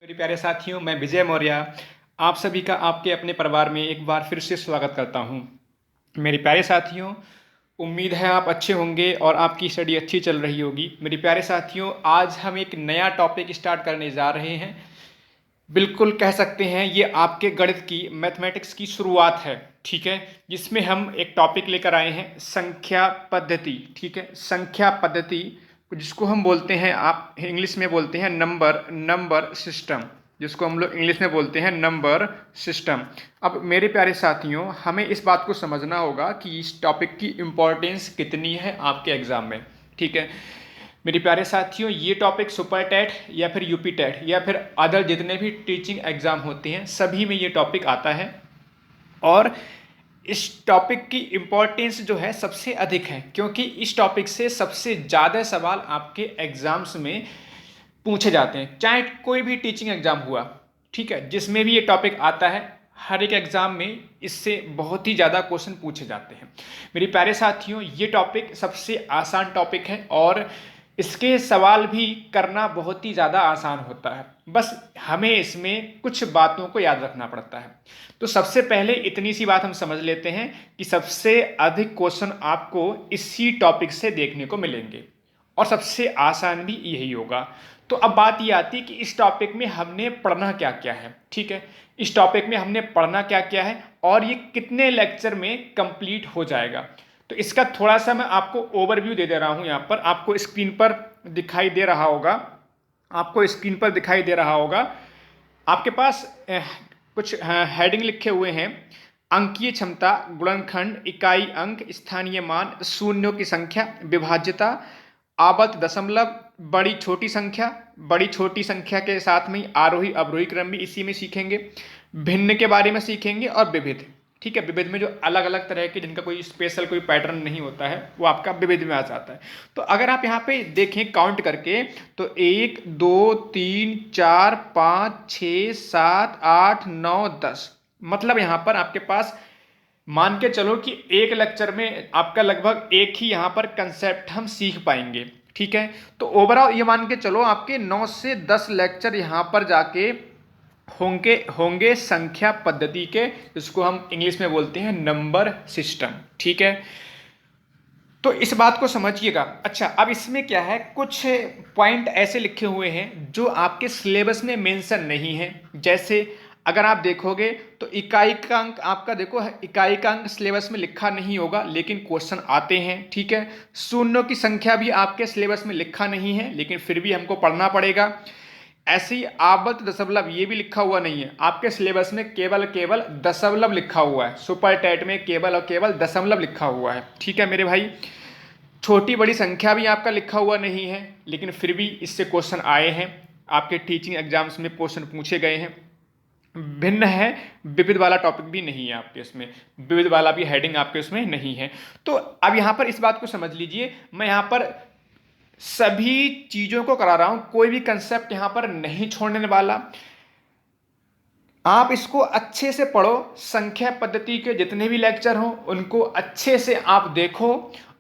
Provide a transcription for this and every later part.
मेरे प्यारे साथियों, मैं विजय मौर्य आप सभी का आपके अपने परिवार में एक बार फिर से स्वागत करता हूं। मेरे प्यारे साथियों, उम्मीद है आप अच्छे होंगे और आपकी स्टडी अच्छी चल रही होगी। मेरे प्यारे साथियों, आज हम एक नया टॉपिक स्टार्ट करने जा रहे हैं। बिल्कुल कह सकते हैं ये आपके गणित की मैथमेटिक्स की शुरुआत है, ठीक है। जिसमें हम एक टॉपिक लेकर आए हैं, संख्या पद्धति, ठीक है। संख्या पद्धति जिसको हम बोलते हैं, आप इंग्लिश में बोलते हैं नंबर सिस्टम, जिसको हम लोग इंग्लिश में बोलते हैं नंबर सिस्टम। अब मेरे प्यारे साथियों, हमें इस बात को समझना होगा कि इस टॉपिक की इम्पोर्टेंस कितनी है आपके एग्जाम में, ठीक है। मेरे प्यारे साथियों, ये टॉपिक सुपर टेट या फिर यूपी टेट या फिर अदर जितने भी टीचिंग एग्जाम होते हैं सभी में ये टॉपिक आता है। और इस टॉपिक की इम्पोर्टेंस जो है सबसे अधिक है, क्योंकि इस टॉपिक से सबसे ज़्यादा सवाल आपके एग्जाम्स में पूछे जाते हैं। चाहे कोई भी टीचिंग एग्जाम हुआ, ठीक है, जिसमें भी ये टॉपिक आता है, हर एक एग्जाम में इससे बहुत ही ज़्यादा क्वेश्चन पूछे जाते हैं। मेरे प्यारे साथियों, ये टॉपिक सबसे आसान टॉपिक है और इसके सवाल भी करना बहुत ही ज़्यादा आसान होता है। बस हमें इसमें कुछ बातों को याद रखना पड़ता है। तो सबसे पहले इतनी सी बात हम समझ लेते हैं कि सबसे अधिक क्वेश्चन आपको इसी टॉपिक से देखने को मिलेंगे और सबसे आसान भी यही होगा। तो अब बात ये आती है कि इस टॉपिक में हमने पढ़ना क्या क्या है, ठीक है। इस टॉपिक में हमने पढ़ना क्या क्या है और ये कितने लेक्चर में कंप्लीट हो जाएगा। तो इसका थोड़ा सा मैं आपको ओवरव्यू दे दे रहा हूं। यहाँ पर आपको स्क्रीन पर दिखाई दे रहा होगा, आपको स्क्रीन पर दिखाई दे रहा होगा, आपके पास कुछ हेडिंग लिखे हुए हैं। अंकीय क्षमता, गुणनखंड, इकाई अंक, स्थानीय मान, शून्यों की संख्या, विभाज्यता, आवर्त दशमलव, बड़ी छोटी संख्या के साथ में आरोही अवरोही क्रम भी इसी में सीखेंगे। भिन्न के बारे में सीखेंगे और विविध, ठीक है। विविध में जो अलग अलग तरह के, जिनका कोई स्पेशल कोई पैटर्न नहीं होता है, वो आपका विविध में आ जाता है। तो अगर आप यहाँ पे देखें काउंट करके, तो 1 2 3 4 5 6 7 8 9 10, मतलब यहाँ पर आपके पास मान के चलो कि एक लेक्चर में आपका लगभग एक ही यहाँ पर कंसेप्ट हम सीख पाएंगे, ठीक है। तो ओवरऑल ये मान के चलो आपके 9 से 10 लेक्चर यहाँ पर जाके होंगे होंगे संख्या पद्धति के, जिसको हम इंग्लिश में बोलते हैं नंबर सिस्टम, ठीक है। तो इस बात को समझिएगा। अच्छा, अब इसमें क्या है, कुछ पॉइंट ऐसे लिखे हुए हैं जो आपके सिलेबस में मेंशन नहीं है। जैसे अगर आप देखोगे तो इकाई का अंक आपका, देखो इकाई का अंक सिलेबस में लिखा नहीं होगा लेकिन क्वेश्चन आते हैं, ठीक है। शून्यों की संख्या भी आपके सिलेबस में लिखा नहीं है लेकिन फिर भी हमको पढ़ना पड़ेगा। ऐसे ही आवर्त दशमलव, ये भी लिखा हुआ नहीं है आपके सिलेबस में, केवल केवल दशमलव लिखा हुआ है। सुपर टेट में केवल और केवल दशमलव लिखा हुआ है, ठीक है मेरे भाई। छोटी बड़ी संख्या भी आपका लिखा हुआ नहीं है लेकिन फिर भी इससे क्वेश्चन आए हैं, आपके टीचिंग एग्जाम्स में क्वेश्चन पूछे गए हैं। भिन्न है, विविध वाला टॉपिक भी नहीं है आपके इसमें, विविध वाला भी हेडिंग आपके उसमें नहीं है। तो अब यहाँ पर इस बात को समझ लीजिए, मैं यहाँ पर सभी चीजों को करा रहा हूं, कोई भी कंसेप्ट यहां पर नहीं छोड़ने वाला। आप इसको अच्छे से पढ़ो, संख्या पद्धति के जितने भी लेक्चर हो उनको अच्छे से आप देखो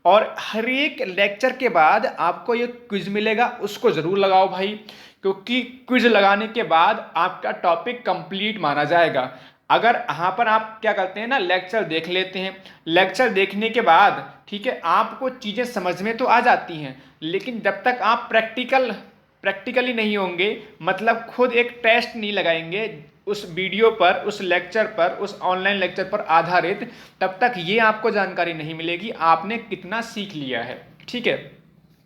और हर एक लेक्चर के बाद आपको ये क्विज मिलेगा, उसको जरूर लगाओ भाई, क्योंकि क्विज लगाने के बाद आपका टॉपिक कंप्लीट माना जाएगा। अगर यहाँ पर आप क्या करते हैं ना, लेक्चर देख लेते हैं, लेक्चर देखने के बाद ठीक है आपको चीज़ें समझ में तो आ जाती हैं, लेकिन जब तक आप प्रैक्टिकली नहीं होंगे, मतलब खुद एक टेस्ट नहीं लगाएंगे उस वीडियो पर, उस लेक्चर पर, उस ऑनलाइन लेक्चर पर आधारित, तब तक ये आपको जानकारी नहीं मिलेगी आपने कितना सीख लिया है, ठीक है।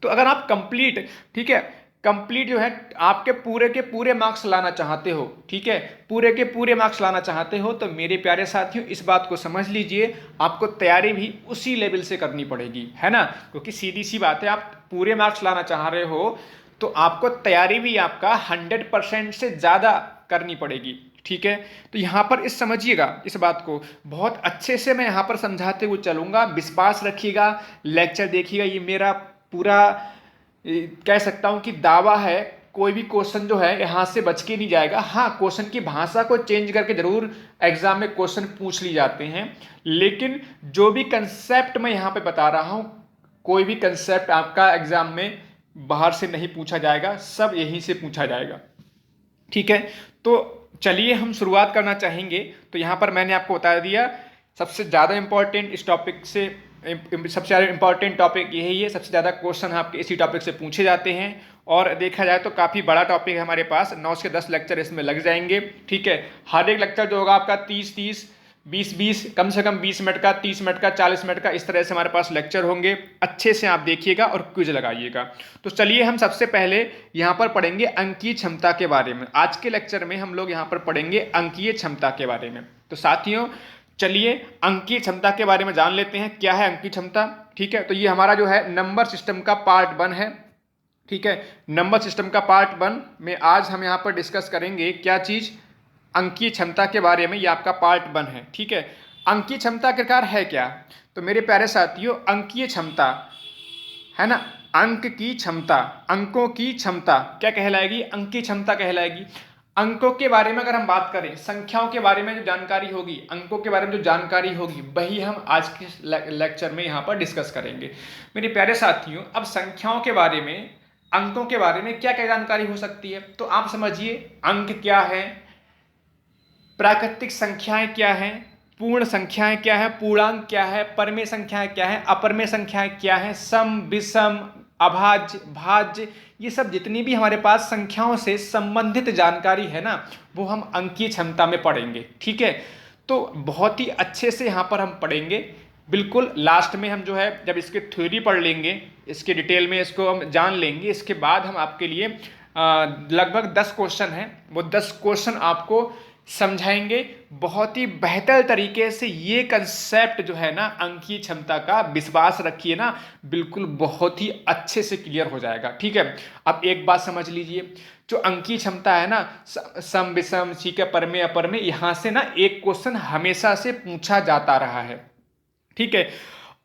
तो अगर आप कंप्लीट, ठीक है, कंप्लीट जो है आपके पूरे के पूरे मार्क्स लाना चाहते हो, ठीक है, पूरे के पूरे मार्क्स लाना चाहते हो, तो मेरे प्यारे साथियों इस बात को समझ लीजिए, आपको तैयारी भी उसी लेवल से करनी पड़ेगी, है ना। क्योंकि सीधी सी बात है, आप पूरे मार्क्स लाना चाह रहे हो तो आपको तैयारी भी आपका 100% से ज़्यादा करनी पड़ेगी, ठीक है। तो यहाँ पर इस समझिएगा, इस बात को बहुत अच्छे से मैं यहाँ पर समझाते हुए चलूँगा, विश्वास रखिएगा, लेक्चर देखिएगा। ये मेरा पूरा कह सकता हूँ कि दावा है, कोई भी क्वेश्चन जो है यहाँ से बच के नहीं जाएगा। हाँ, क्वेश्चन की भाषा को चेंज करके जरूर एग्जाम में क्वेश्चन पूछ ली जाते हैं, लेकिन जो भी कंसेप्ट मैं यहाँ पे बता रहा हूँ, कोई भी कंसेप्ट आपका एग्जाम में बाहर से नहीं पूछा जाएगा, सब यहीं से पूछा जाएगा, ठीक है, तो चलिए हम शुरुआत करना चाहेंगे। तो यहाँ पर मैंने आपको बता दिया सबसे ज़्यादा इम्पॉर्टेंट इस टॉपिक से, सबसे ज़्यादा इम्पॉर्टेंट टॉपिक यही है, सबसे ज़्यादा क्वेश्चन आपके इसी टॉपिक से पूछे जाते हैं। और देखा जाए तो काफ़ी बड़ा टॉपिक है हमारे पास, 9 से 10 लेक्चर इसमें लग जाएंगे। ठीक है, हर एक लेक्चर जो होगा आपका 30-30, 20-20, कम से कम 20 मिनट का, 30 मिनट का, 40 मिनट का, इस तरह से हमारे पास लेक्चर होंगे। अच्छे से आप देखिएगा और क्विज लगाइएगा। तो चलिए हम सबसे पहले यहाँ पर पढ़ेंगे अंकीय क्षमता के बारे में। आज के लेक्चर में हम लोग यहाँ पर पढ़ेंगे अंकीय क्षमता के बारे में। तो साथियों चलिए अंकीय क्षमता के बारे में जान लेते हैं, क्या है अंकीय क्षमता। ठीक है, तो ये हमारा जो है नंबर सिस्टम का पार्ट 1 है। ठीक है, नंबर सिस्टम का पार्ट 1 में आज हम यहाँ पर डिस्कस करेंगे क्या चीज़, अंकीय क्षमता के बारे में। ये आपका पार्ट 1 है। ठीक है, अंकीय क्षमता आखिरकार है क्या। तो मेरे प्यारे साथियों, अंकीय क्षमता है ना, अंक की क्षमता, अंकों की क्षमता क्या कहलाएगी, अंकीय क्षमता कहलाएगी। अंकों के बारे में अगर हम बात करें, संख्याओं के बारे में जो जानकारी होगी, अंकों के बारे में जो जानकारी होगी, वही हम आज के लेक्चर में यहाँ पर डिस्कस करेंगे। मेरे प्यारे साथियों, अब संख्याओं के बारे में, अंकों के बारे में क्या क्या जानकारी हो सकती है, तो आप समझिए अंक क्या है, प्राकृतिक संख्याएं क्या हैं, पूर्ण संख्याएं क्या है, पूर्णांक क्या है, परमेय संख्याएं क्या है, अपरमेय संख्याएं क्या है, सम, विषम, अभाज्य, भाज्य, ये सब जितनी भी हमारे पास संख्याओं से संबंधित जानकारी है ना, वो हम अंकीय क्षमता में पढ़ेंगे। ठीक है, तो बहुत ही अच्छे से यहाँ पर हम पढ़ेंगे। बिल्कुल लास्ट में हम जो है जब इसके थ्योरी पढ़ लेंगे, इसके डिटेल में इसको हम जान लेंगे, इसके बाद हम आपके लिए लगभग 10 क्वेश्चन हैं, वो 10 क्वेश्चन आपको समझाएंगे बहुत ही बेहतर तरीके से। ये कंसेप्ट जो है ना अंकीय क्षमता का, विश्वास रखिए ना, बिल्कुल बहुत ही अच्छे से क्लियर हो जाएगा। ठीक है, अब एक बात समझ लीजिए, जो अंकीय क्षमता है ना, सम, विषम, ठीक है, परमेय, अपरमेय, यहाँ से ना एक क्वेश्चन हमेशा से पूछा जाता रहा है। ठीक है,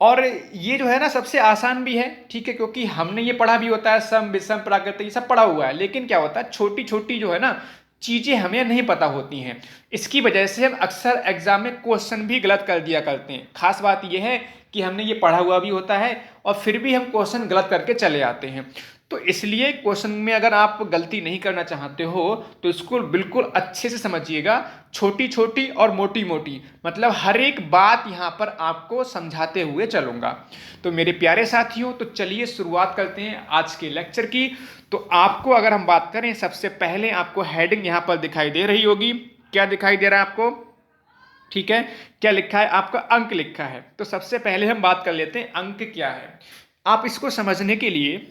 और ये जो है ना सबसे आसान भी है। ठीक है, क्योंकि हमने ये पढ़ा भी होता है, सम, विषम, प्राकृतिक, ये सब पढ़ा हुआ है। लेकिन क्या होता है, छोटी छोटी जो है ना चीजें हमें नहीं पता होती हैं, इसकी वजह से हम अक्सर एग्जाम में क्वेश्चन भी गलत कर दिया करते हैं। खास बात यह है कि हमने ये पढ़ा हुआ भी होता है और फिर भी हम क्वेश्चन गलत करके चले आते हैं। तो इसलिए क्वेश्चन में अगर आप गलती नहीं करना चाहते हो तो इसको बिल्कुल अच्छे से समझिएगा, छोटी छोटी और मोटी मोटी, मतलब हर एक बात यहाँ पर आपको समझाते हुए चलूंगा। तो मेरे प्यारे साथियों, तो चलिए शुरुआत करते हैं आज के लेक्चर की। तो आपको अगर हम बात करें, सबसे पहले आपको हेडिंग यहाँ पर दिखाई दे रही होगी, क्या दिखाई दे रहा है आपको। ठीक है, क्या लिखा है आपका, अंक लिखा है। तो सबसे पहले हम बात कर लेते हैं अंक क्या है। आप इसको समझने के लिए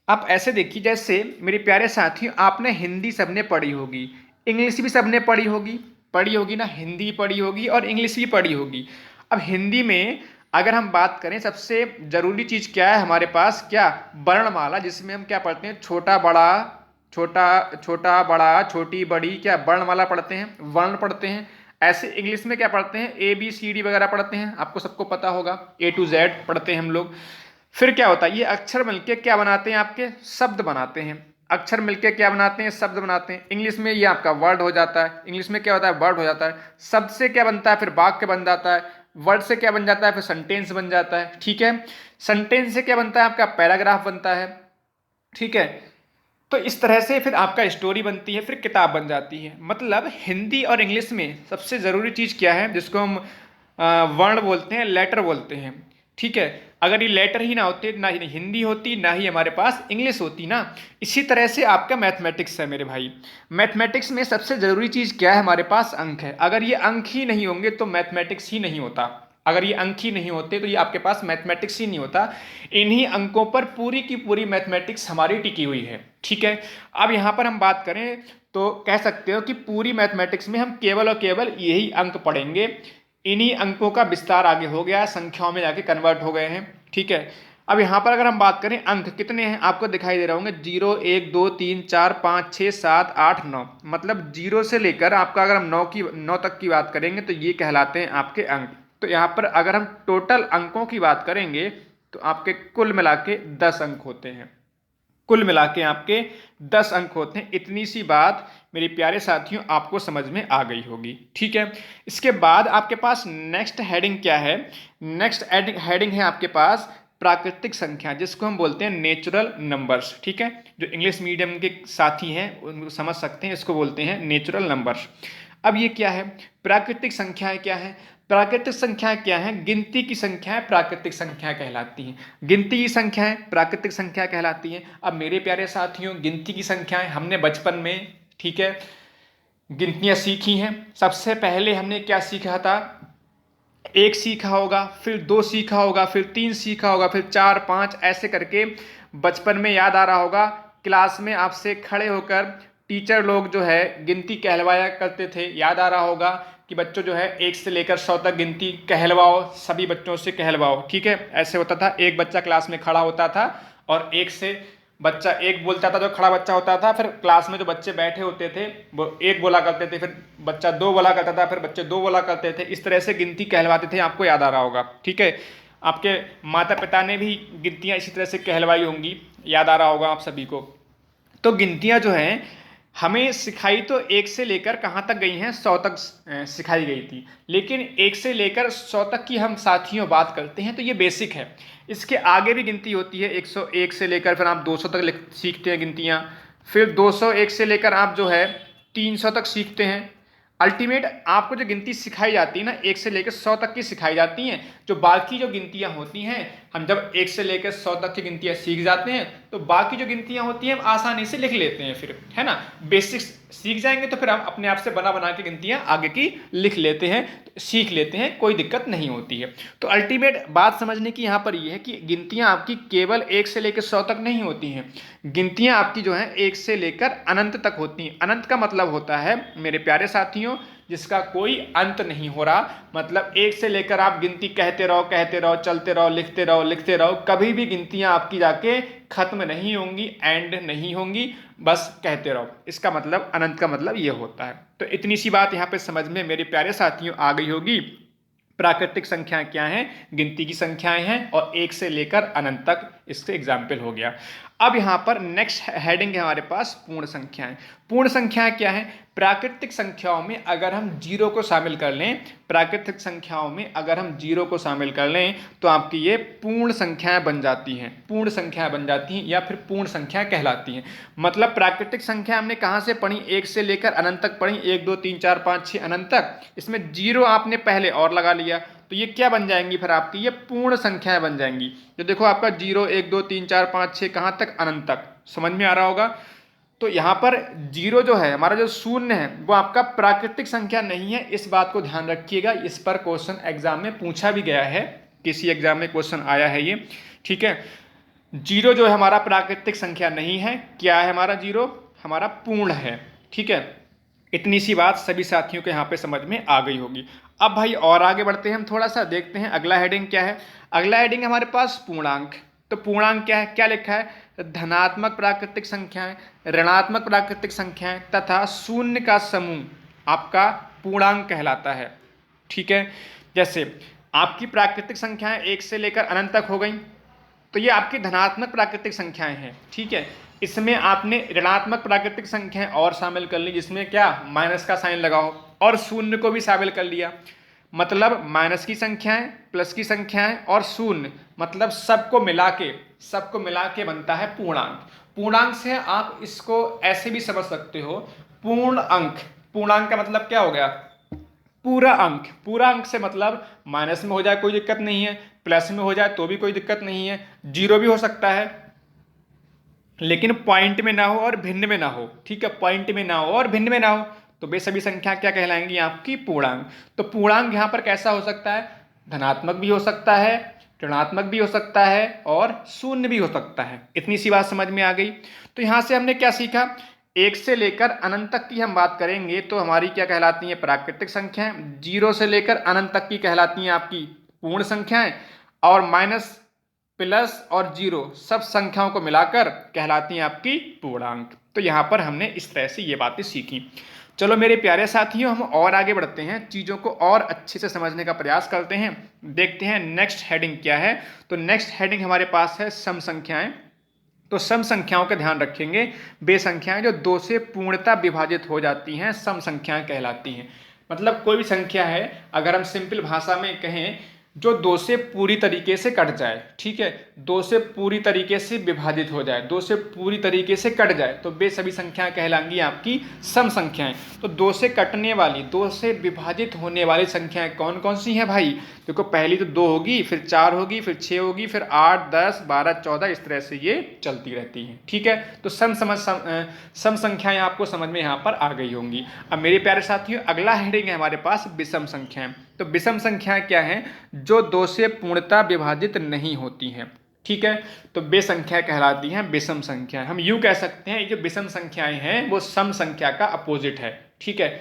आप ऐसे देखिए, जैसे मेरे प्यारे साथियों, आपने हिंदी सबने पढ़ी होगी, इंग्लिश भी सबने पढ़ी होगी ना, हिंदी पढ़ी होगी और इंग्लिश भी पढ़ी होगी। अब हिंदी में अगर हम बात करें, सबसे जरूरी चीज क्या है हमारे पास, क्या, वर्णमाला, जिसमें हम क्या पढ़ते हैं, छोटा बड़ा, छोटा छोटा बड़ा, छोटी बड़ी, क्या वर्णमाला पढ़ते हैं, वर्ण पढ़ते हैं। ऐसे इंग्लिश में क्या पढ़ते हैं, ABCD वगैरह पढ़ते हैं, आपको सबको पता होगा, A to Z पढ़ते हैं हम लोग। फिर क्या होता है, ये अक्षर मिलके क्या बनाते हैं, आपके शब्द बनाते हैं। अक्षर मिलके क्या बनाते हैं, शब्द बनाते हैं। इंग्लिश में ये आपका वर्ड हो जाता है, इंग्लिश में क्या होता है, वर्ड हो जाता है। शब्द से क्या बनता है, फिर वाक्य बन जाता है। वर्ड से क्या बन जाता है, फिर सेंटेंस बन जाता है। ठीक है, सेंटेंस से क्या बनता है, आपका पैराग्राफ बनता है। ठीक है, तो इस तरह से फिर आपका स्टोरी बनती है, फिर किताब बन जाती है। मतलब हिंदी और इंग्लिश में सबसे ज़रूरी चीज़ क्या है, जिसको हम वर्ण बोलते हैं, लेटर बोलते हैं। ठीक है, अगर ये लेटर ही ना होते, ना ही हिंदी होती, ना ही हमारे पास इंग्लिश होती ना। इसी तरह से आपका मैथमेटिक्स है मेरे भाई। मैथमेटिक्स में सबसे ज़रूरी चीज़ क्या है, हमारे पास अंक है। अगर ये अंक ही नहीं होंगे तो मैथमेटिक्स ही नहीं होता। अगर ये अंक ही नहीं होते तो ये आपके पास मैथमेटिक्स ही नहीं होता। इन्हीं अंकों पर पूरी की पूरी मैथमेटिक्स हमारी टिकी हुई है। ठीक है, अब यहाँ पर हम बात करें तो कह सकते हो कि पूरी मैथमेटिक्स में हम केवल और केवल यही अंक पढ़ेंगे। इन्हीं अंकों का विस्तार आगे हो गया, संख्याओं में जाके कन्वर्ट हो गए हैं। ठीक है, अब यहाँ पर अगर हम बात करें, अंक कितने हैं आपको दिखाई दे रहे होंगे, 0, 1, 2, 3, 4, 5, 6, 7, 8, 9। मतलब 0 से लेकर आपका, अगर हम 9 तक की बात करेंगे तो ये कहलाते हैं आपके अंक। तो यहाँ पर अगर हम टोटल अंकों की बात करेंगे तो आपके कुल मिला के 10 अंक होते हैं। कुल मिला के आपके 10 अंक होते हैं। इतनी सी बात मेरे प्यारे साथियों आपको समझ में आ गई होगी। ठीक है, इसके बाद आपके पास नेक्स्ट हेडिंग क्या है, नेक्स्ट हेडिंग है आपके पास प्राकृतिक संख्या, जिसको हम बोलते हैं नेचुरल नंबर्स। ठीक है, जो इंग्लिश मीडियम के साथी हैं उनको समझ सकते हैं, इसको बोलते हैं नेचुरल नंबर्स। अब ये क्या है, प्राकृतिक संख्याएं क्या है? प्राकृतिक संख्याएं क्या है? गिनती की संख्याएं प्राकृतिक संख्या कहलाती हैं। गिनती की संख्याएं प्राकृतिक संख्या कहलाती हैं। अब मेरे प्यारे साथियों, गिनती की संख्याएं हमने बचपन में, ठीक है, गिनतियां सीखी हैं। सबसे पहले हमने क्या सीखा था? एक सीखा होगा, फिर दो सीखा होगा, फिर तीन सीखा होगा, फिर चार पाँच, ऐसे करके बचपन में याद आ रहा होगा, क्लास में आपसे खड़े होकर टीचर लोग जो है गिनती कहलवाया करते थे। याद आ रहा होगा कि बच्चों जो है 1 से लेकर 100 तक गिनती कहलवाओ, सभी बच्चों से कहलवाओ। ठीक है, ऐसे होता था। एक बच्चा क्लास में खड़ा होता था और एक से बच्चा एक बोलता था, जो खड़ा बच्चा होता था, फिर क्लास में जो बच्चे बैठे होते थे वो एक बोला करते थे, फिर बच्चा दो बोला करता था, फिर बच्चे दो बोला करते थे। इस तरह से गिनती कहलवाते थे, आपको याद आ रहा होगा। ठीक है, आपके माता पिता ने भी गिनतियाँ इसी तरह से कहलवाई होंगी, याद आ रहा होगा आप सभी को। तो गिनतियाँ जो हैं हमें सिखाई तो 1 से लेकर कहाँ तक गई हैं? 100 तक सिखाई गई थी। लेकिन 1 से लेकर 100 तक की हम साथियों बात करते हैं तो ये बेसिक है। इसके आगे भी गिनती होती है, 101 से लेकर फिर आप 200 तक सीखते हैं गिनतियाँ। फिर 201 से लेकर आप जो है 300 तक सीखते हैं। अल्टीमेट आपको जो गिनती सिखाई जाती है ना, 1 से लेकर 100 तक की सिखाई जाती हैं। जो बाकी जो गिनतियाँ होती हैं, हम जब 1 से लेकर 100 तक की गिनतियाँ सीख जाते हैं तो बाकी जो गिनतियाँ होती हैं हम आसानी से लिख लेते हैं फिर, है ना। बेसिक्स सीख जाएंगे तो फिर हम अपने आप से बना बना के गिनतियाँ आगे की लिख लेते हैं, सीख लेते हैं, कोई दिक्कत नहीं होती है। तो अल्टीमेट बात समझने की यहाँ पर ये है कि गिनतियाँ आपकी केवल 1 से लेकर 100 तक नहीं होती हैं। गिनतियाँ आपकी जो हैं 1 से लेकर अनंत तक होती हैं। अनंत का मतलब होता है मेरे प्यारे साथियों, जिसका कोई अंत नहीं हो रहा। मतलब 1 से लेकर आप गिनती कहते रहो, चलते रहो, लिखते रहो, कभी भी गिनतियाँ आपकी जाके खत्म नहीं होंगी, एंड नहीं होंगी, बस कहते रहो। इसका मतलब, अनंत का मतलब ये होता है। तो इतनी सी बात यहाँ पे समझ में मेरे प्यारे साथियों आ गई होगी। प्राकृतिक संख्याएं क्या हैं? गिनती की संख्याएं हैं, और 1 से लेकर अनंत तक इससे एग्जाम्पल हो गया। अब यहाँ पर नेक्स्ट हेडिंग है हमारे पास पूर्ण संख्याएं। पूर्ण संख्याएं क्या है? प्राकृतिक संख्याओं में अगर हम जीरो को शामिल कर लें, प्राकृतिक संख्याओं में अगर हम जीरो को शामिल कर लें तो आपकी ये पूर्ण संख्याएं बन जाती हैं। पूर्ण संख्याएं बन जाती हैं या फिर पूर्ण संख्याएं कहलाती हैं। मतलब प्राकृतिक संख्या हमने कहाँ से पढ़ी? 1 से लेकर अनंत तक पढ़ी, 1 2 3 4 5 6 अनंत तक। इसमें जीरो आपने पहले और लगा लिया तो ये क्या बन जाएंगी फिर आपकी? ये पूर्ण संख्याएं बन जाएंगी। तो देखो आपका 0 1 2 3 4 5 6 कहाँ तक? अनंत तक। समझ में आ रहा होगा। तो यहाँ पर जीरो जो है हमारा, जो शून्य है, वो आपका प्राकृतिक संख्या नहीं है। इस बात को ध्यान रखिएगा। इस पर क्वेश्चन एग्जाम में पूछा भी गया है, किसी एग्जाम में क्वेश्चन आया है ये। ठीक है, जीरो जो है हमारा प्राकृतिक संख्या नहीं है। क्या है हमारा? जीरो हमारा पूर्ण है। ठीक है, इतनी सी बात सभी साथियों को यहाँ पे समझ में आ गई होगी। अब भाई और आगे बढ़ते हैं, हम थोड़ा सा देखते हैं अगला हेडिंग क्या है। अगला हेडिंग हमारे पास पूर्णांक। तो पूर्णांक क्या है? क्या लिखा है? धनात्मक प्राकृतिक संख्याएं, ऋणात्मक प्राकृतिक संख्याएं तथा शून्य का समूह आपका पूर्णांक कहलाता है। ठीक है, जैसे आपकी प्राकृतिक संख्याएं 1 से लेकर अनंत तक हो गई तो ये आपकी धनात्मक प्राकृतिक संख्याएं हैं। ठीक है, इसमें आपने ऋणात्मक प्राकृतिक संख्याएं और शामिल कर ली, जिसमें क्या? माइनस का साइन लगाओ, और शून्य को भी शामिल कर लिया। मतलब माइनस की संख्याएं, प्लस की संख्याएं और शून्य, मतलब सबको मिला के बनता है पूर्णांक। पूर्णांक से आप इसको ऐसे भी समझ सकते हो, पूर्ण अंक। पूर्णांक का मतलब क्या हो गया? पूरा अंक। पूरा अंक से मतलब माइनस में हो जाए कोई दिक्कत नहीं है, प्लस में हो जाए तो भी कोई दिक्कत नहीं है, जीरो भी हो सकता है, लेकिन पॉइंट में ना हो और भिन्न में ना हो। ठीक है, पॉइंट में ना हो और भिन्न में ना हो, तो वे सभी संख्या क्या कहलाएंगी? आपकी पूर्णांक। तो पूर्णांक यहाँ पर कैसा हो सकता है? धनात्मक भी हो सकता है, ऋणात्मक भी हो सकता है, और शून्य भी हो सकता है। इतनी सी बात समझ में आ गई। तो यहाँ से हमने क्या सीखा? 1 से लेकर अनंत तक की हम बात करेंगे तो हमारी क्या कहलाती हैं? प्राकृतिक संख्याएं। 0 से लेकर अनंत तक की कहलाती हैं आपकी पूर्ण संख्याएं, और माइनस, प्लस और जीरो सब संख्याओं को मिलाकर कहलाती हैं आपकी पूर्णांक। तो यहाँ पर हमने इस तरह से ये बातें सीखी। चलो मेरे प्यारे साथियों, हम और आगे बढ़ते हैं, चीज़ों को और अच्छे से समझने का प्रयास करते हैं। देखते हैं नेक्स्ट हेडिंग क्या है। तो नेक्स्ट हेडिंग हमारे पास है सम संख्याएं। तो सम संख्याओं का ध्यान रखेंगे। वे संख्याएं जो 2 से पूर्णतः विभाजित हो जाती हैं सम संख्याएं कहलाती हैं। मतलब कोई भी संख्या है, अगर हम सिंपल भाषा में कहें जो 2 से पूरी तरीके से कट जाए, ठीक है, 2 से पूरी तरीके से विभाजित हो जाए, 2 से पूरी तरीके से कट जाए, तो वे सभी संख्याएं कहलाएंगी आपकी सम संख्याएं। तो 2 से कटने वाली, 2 से विभाजित होने वाली संख्याएं कौन कौन सी हैं भाई? देखो पहली तो 2 होगी, फिर 4 होगी, फिर 6 होगी, फिर 8, 10, 12, 14, इस तरह से ये चलती रहती हैं, ठीक है। तो सम संख्याएं आपको समझ में यहाँ पर आ गई होंगी। अब मेरे प्यारे साथियों, अगला हेडिंग है हमारे पास विषम संख्याएं। तो विषम संख्याएं क्या हैं? जो 2 से पूर्णतः विभाजित नहीं होती हैं, ठीक है। तो वे संख्या कहलाती हैं विषम संख्याएं। हम यूं कह सकते हैं, ये जो विषम संख्याएं हैं वो सम संख्या का अपोजिट है, ठीक है।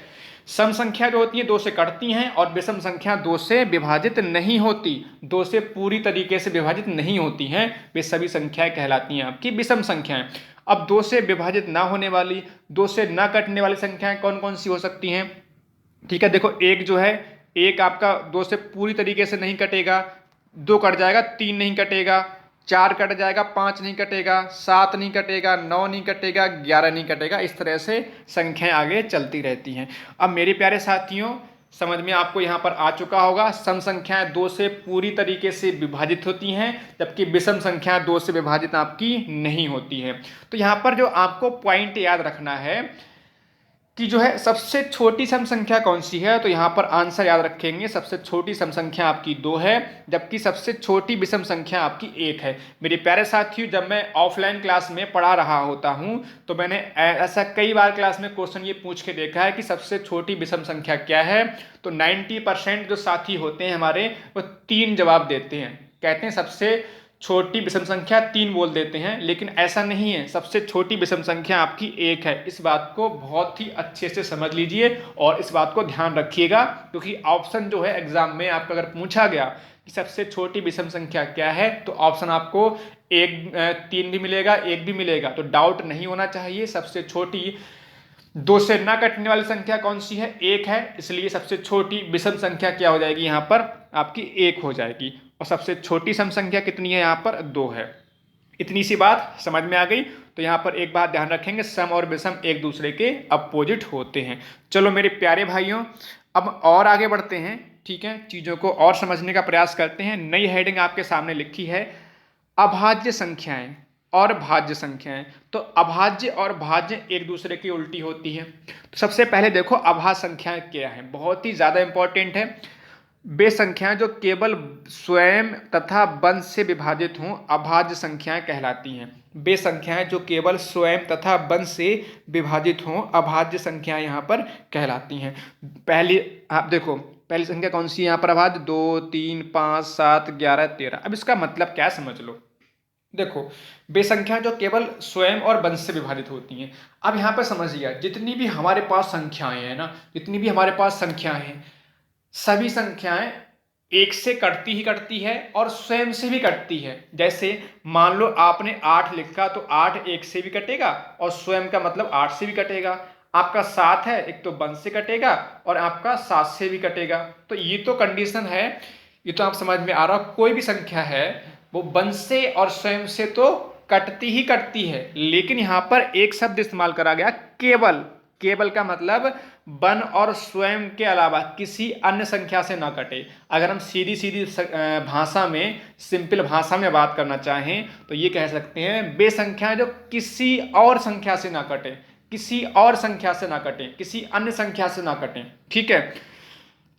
सम संख्या जो होती है 2 से कटती हैं, और विषम संख्या 2 से विभाजित नहीं होती, 2 से पूरी तरीके से विभाजित नहीं होती हैं, वे सभी संख्याएं कहलाती हैं आपकी विषम संख्याएं। अब 2 से विभाजित ना होने वाली, 2 से ना कटने वाली संख्याएं कौन कौन सी हो सकती हैं? ठीक है, देखो एक जो है, एक आपका 2 से पूरी तरीके से नहीं कटेगा, 2 कट जाएगा, 3 नहीं कटेगा, 4 कट जाएगा, 5 नहीं कटेगा, 7 नहीं कटेगा, 9 नहीं कटेगा, 11 नहीं कटेगा, इस तरह से संख्याएं आगे चलती रहती हैं। अब मेरे प्यारे साथियों, समझ में आपको यहाँ पर आ चुका होगा, सम संख्याएं 2 से पूरी तरीके से विभाजित होती हैं, जबकि विषम संख्याएं 2 से विभाजित आपकी नहीं होती हैं। तो यहाँ पर जो आपको पॉइंट याद रखना है कि जो है सबसे छोटी सम संख्या कौन सी है, तो यहाँ पर आंसर याद रखेंगे, सबसे छोटी सम संख्या आपकी 2 है, जबकि सबसे छोटी विषम संख्या आपकी 1 है। मेरे प्यारे साथियों, जब मैं ऑफलाइन क्लास में पढ़ा रहा होता हूँ तो मैंने ऐसा कई बार क्लास में क्वेश्चन ये पूछ के देखा है कि सबसे छोटी विषम संख्या क्या है, तो 90% जो साथी होते हैं हमारे, वो 3 जवाब देते हैं, कहते हैं सबसे छोटी विषम संख्या 3 बोल देते हैं, लेकिन ऐसा नहीं है, सबसे छोटी विषम संख्या आपकी 1 है। इस बात को बहुत ही अच्छे से समझ लीजिए और इस बात को ध्यान रखिएगा, क्योंकि ऑप्शन जो है एग्जाम में आपका अगर पूछा गया कि सबसे छोटी विषम संख्या क्या है, तो ऑप्शन आपको 3 भी मिलेगा, 1 भी मिलेगा, तो डाउट नहीं होना चाहिए। सबसे छोटी 2 से ना कटने वाली संख्या कौन सी है? 1 है, इसलिए सबसे छोटी विषम संख्या क्या हो जाएगी यहाँ पर? आपकी 1 हो जाएगी। और सबसे छोटी सम संख्या कितनी है? यहाँ पर 2 है। इतनी सी बात समझ में आ गई। तो यहाँ पर एक बात ध्यान रखेंगे, सम और विषम एक दूसरे के अपोजिट होते हैं। चलो मेरे प्यारे भाइयों, अब और आगे बढ़ते हैं, ठीक है, चीज़ों को और समझने का प्रयास करते हैं। नई हेडिंग आपके सामने लिखी है, अभाज्य संख्याएं और भाज्य संख्याएं। तो अभाज्य और भाज्य एक दूसरे की उल्टी होती है। तो सबसे पहले देखो अभाज्य संख्याएं क्या है, बहुत ही ज्यादा इंपॉर्टेंट है। वे संख्याएं जो केवल स्वयं तथा वंश से विभाजित हों, अभाज्य संख्याएं कहलाती हैं। वे संख्याएं जो केवल स्वयं तथा वंश से विभाजित हों, अभाज्य संख्याएं यहाँ पर कहलाती हैं। पहली आप देखो, पहली संख्या कौन सी है यहाँ पर अभाज्य? 2, 3, 5, 7, 11, 13। अब इसका मतलब क्या समझ लो। देखो, वे संख्या जो केवल स्वयं और वंश से विभाजित होती हैं। अब यहाँ पर समझिए, जितनी भी हमारे पास संख्याएं हैं ना, जितनी भी हमारे पास संख्याएं हैं, सभी संख्याएं 1 से कटती ही कटती है और स्वयं से भी कटती है। जैसे मान लो आपने 8 लिखा, तो 8 1 से भी कटेगा और स्वयं का मतलब 8 से भी कटेगा। आपका 7 है, एक तो वंश से कटेगा और आपका 7 से भी कटेगा। तो ये तो कंडीशन है, ये तो आप समझ में आ रहा हो। कोई भी संख्या है वो वंश से और स्वयं से तो कटती ही कटती है, लेकिन यहाँ पर एक शब्द इस्तेमाल करा गया, केवल। केवल का मतलब वन और स्वयं के अलावा किसी अन्य संख्या से ना कटे। अगर हम सीधी सीधी भाषा में, सिंपल भाषा में बात करना चाहें तो ये कह सकते हैं, वे संख्या जो किसी और संख्या से ना कटे, किसी और संख्या से ना कटे, किसी अन्य संख्या से ना कटे, ठीक है।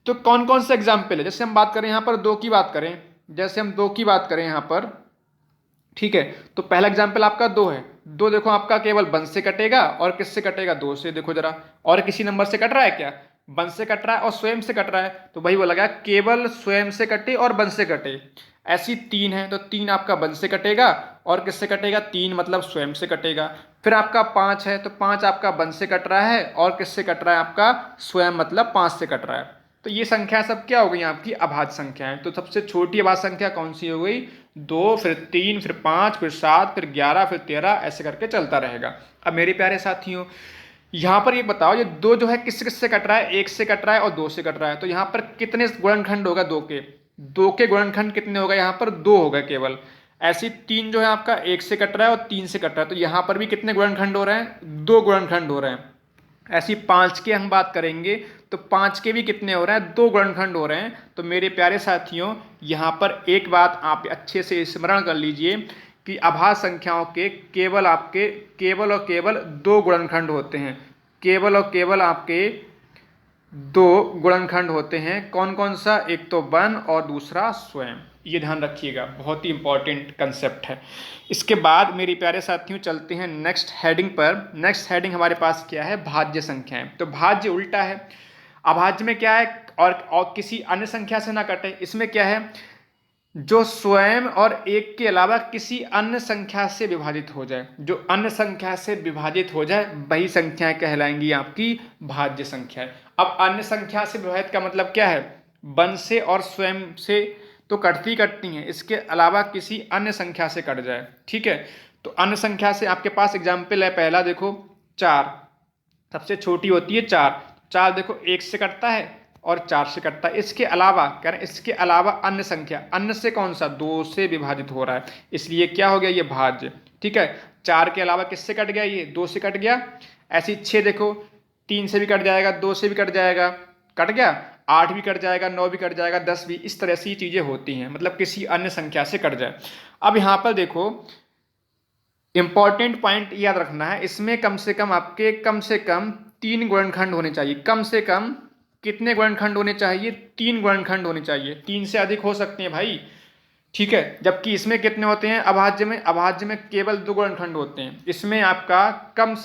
तो कौन कौन सा एग्जाम्पल है? जैसे हम बात करें यहाँ पर 2 की बात करें, जैसे हम 2 की बात करें यहाँ पर, ठीक है, तो पहला एग्जाम्पल आपका 2 है। 2 देखो आपका केवल वंश से कटेगा और किससे कटेगा? 2 से। देखो जरा, और किसी नंबर से कट रहा है क्या? वंश से कट रहा है और स्वयं से कट रहा है, तो वही बोला गया केवल स्वयं से कटे और वंश से कटे। ऐसी 3 है, तो 3 आपका वंश से कटेगा और किससे कटेगा? 3 मतलब स्वयं से कटेगा। फिर आपका 5 है, तो 5 आपका वंश से कट रहा है और किससे कट रहा है? आपका स्वयं मतलब 5 से कट रहा है। तो ये संख्या सब क्या हो गई आपकी? अभाज्य संख्याएं। तो सबसे छोटी अभाज्य संख्या कौन सी हो गई? 2, फिर 3, फिर 5, फिर 7, फिर 11, फिर 13, ऐसे करके चलता रहेगा। अब मेरे प्यारे साथियों, यहाँ पर ये बताओ, ये 2 जो है किससे किससे कट रहा है? 1 से कट रहा है और 2 से कट रहा है। तो यहाँ पर कितने गुणनखंड होगा 2 के? 2 के गुणनखंड कितने होगा? यहाँ पर 2 होगा केवल। ऐसी 3 जो है आपका 1 से कट रहा है और 3 से कट रहा है, तो यहाँ पर भी कितने गुणनखंड हो रहे हैं? 2 गुणनखंड हो रहे हैं। ऐसी 5 के हम बात करेंगे तो 5 के भी कितने हो रहे हैं, 2 गुणनखंड हो रहे हैं। तो मेरे प्यारे साथियों यहाँ पर एक बात आप अच्छे से स्मरण कर लीजिए कि अभाज्य संख्याओं के केवल और केवल 2 गुणनखंड होते हैं, केवल और केवल आपके 2 गुणनखंड होते हैं। कौन कौन सा, एक तो 1 और दूसरा स्वयं। ये ध्यान रखिएगा, बहुत ही इंपॉर्टेंट कंसेप्ट है। इसके बाद मेरे प्यारे साथियों चलते हैं नेक्स्ट हेडिंग पर। नेक्स्ट हेडिंग हमारे पास क्या है, भाज्य संख्याएं। तो भाज्य उल्टा है, अभाज्य में क्या है, और किसी अन्य संख्या से ना कटे। इसमें क्या है, जो स्वयं और एक के अलावा किसी अन्य संख्या से विभाजित हो जाए, जो अन्य संख्या से विभाजित हो जाए वही संख्याएं कहलाएंगी आपकी भाज्य संख्याएं। अब अन्य संख्या से विभाजित का मतलब क्या है, 1 से और स्वयं से तो कटती हैं, इसके अलावा किसी अन्य संख्या से कट जाए। ठीक है, तो अन्य संख्या से आपके पास एग्जाम्पल है, पहला देखो 4, सबसे छोटी होती है 4। 4 देखो 1 से कटता है और 4 से कटता है। इसके अलावा कह रहे हैं, इसके अलावा अन्य संख्या, अन्य से कौन सा, 2 से विभाजित हो रहा है, इसलिए क्या हो गया, ये भाज्य। ठीक है, 4 के अलावा किससे कट गया, ये 2 से कट गया। ऐसी 6 देखो 3 से भी कट जाएगा, 2 से भी कट जाएगा, कट गया। 8 भी कट जाएगा, 9 भी कट जाएगा, 10 भी। इस तरह से चीजें होती हैं, मतलब किसी अन्य संख्या से कट जाए। अब यहाँ पर देखो इंपॉर्टेंट पॉइंट याद रखना है, इसमें कम से कम आपके कम से कम 3 गुणनखंड होने चाहिए। कम से कम कितने गुणनखंड होने चाहिए, 3 गुणनखंड होने चाहिए। 3 से अधिक हो सकते हैं भाई। ठीक है, जबकि इसमें कितने होते हैं, अभाज्य में केवल 2 गुणनखंड होते हैं। इसमें आपका कम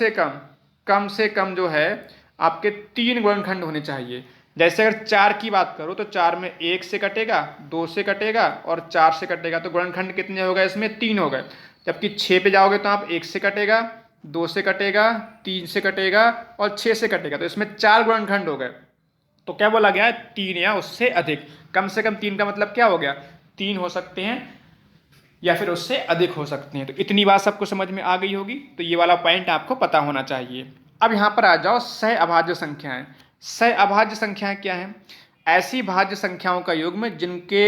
से कम जो है आपके 3 गुणनखंड होने चाहिए। जैसे अगर 4 की बात करो तो 4 में 1 से कटेगा, 2 से कटेगा और 4 से कटेगा, तो गुणनखंड कितने हो गए, इसमें 3 हो गए। जबकि 6 पे जाओगे तो आप 1 से कटेगा, 2 से कटेगा, 3 से कटेगा और 6 से कटेगा, तो इसमें 4 गुणनखंड हो गए। तो क्या बोला गया है, 3 या उससे अधिक। कम से कम 3 का मतलब क्या हो गया, 3 हो सकते हैं या फिर उससे अधिक हो सकते हैं। तो इतनी बात सबको समझ में आ गई होगी, तो ये वाला पॉइंट आपको पता होना चाहिए। अब यहाँ पर आ जाओ सह अभाज्य संख्याएं। सह अभाज्य संख्याएं क्या है, ऐसी भाज्य संख्याओं का युग्म जिनके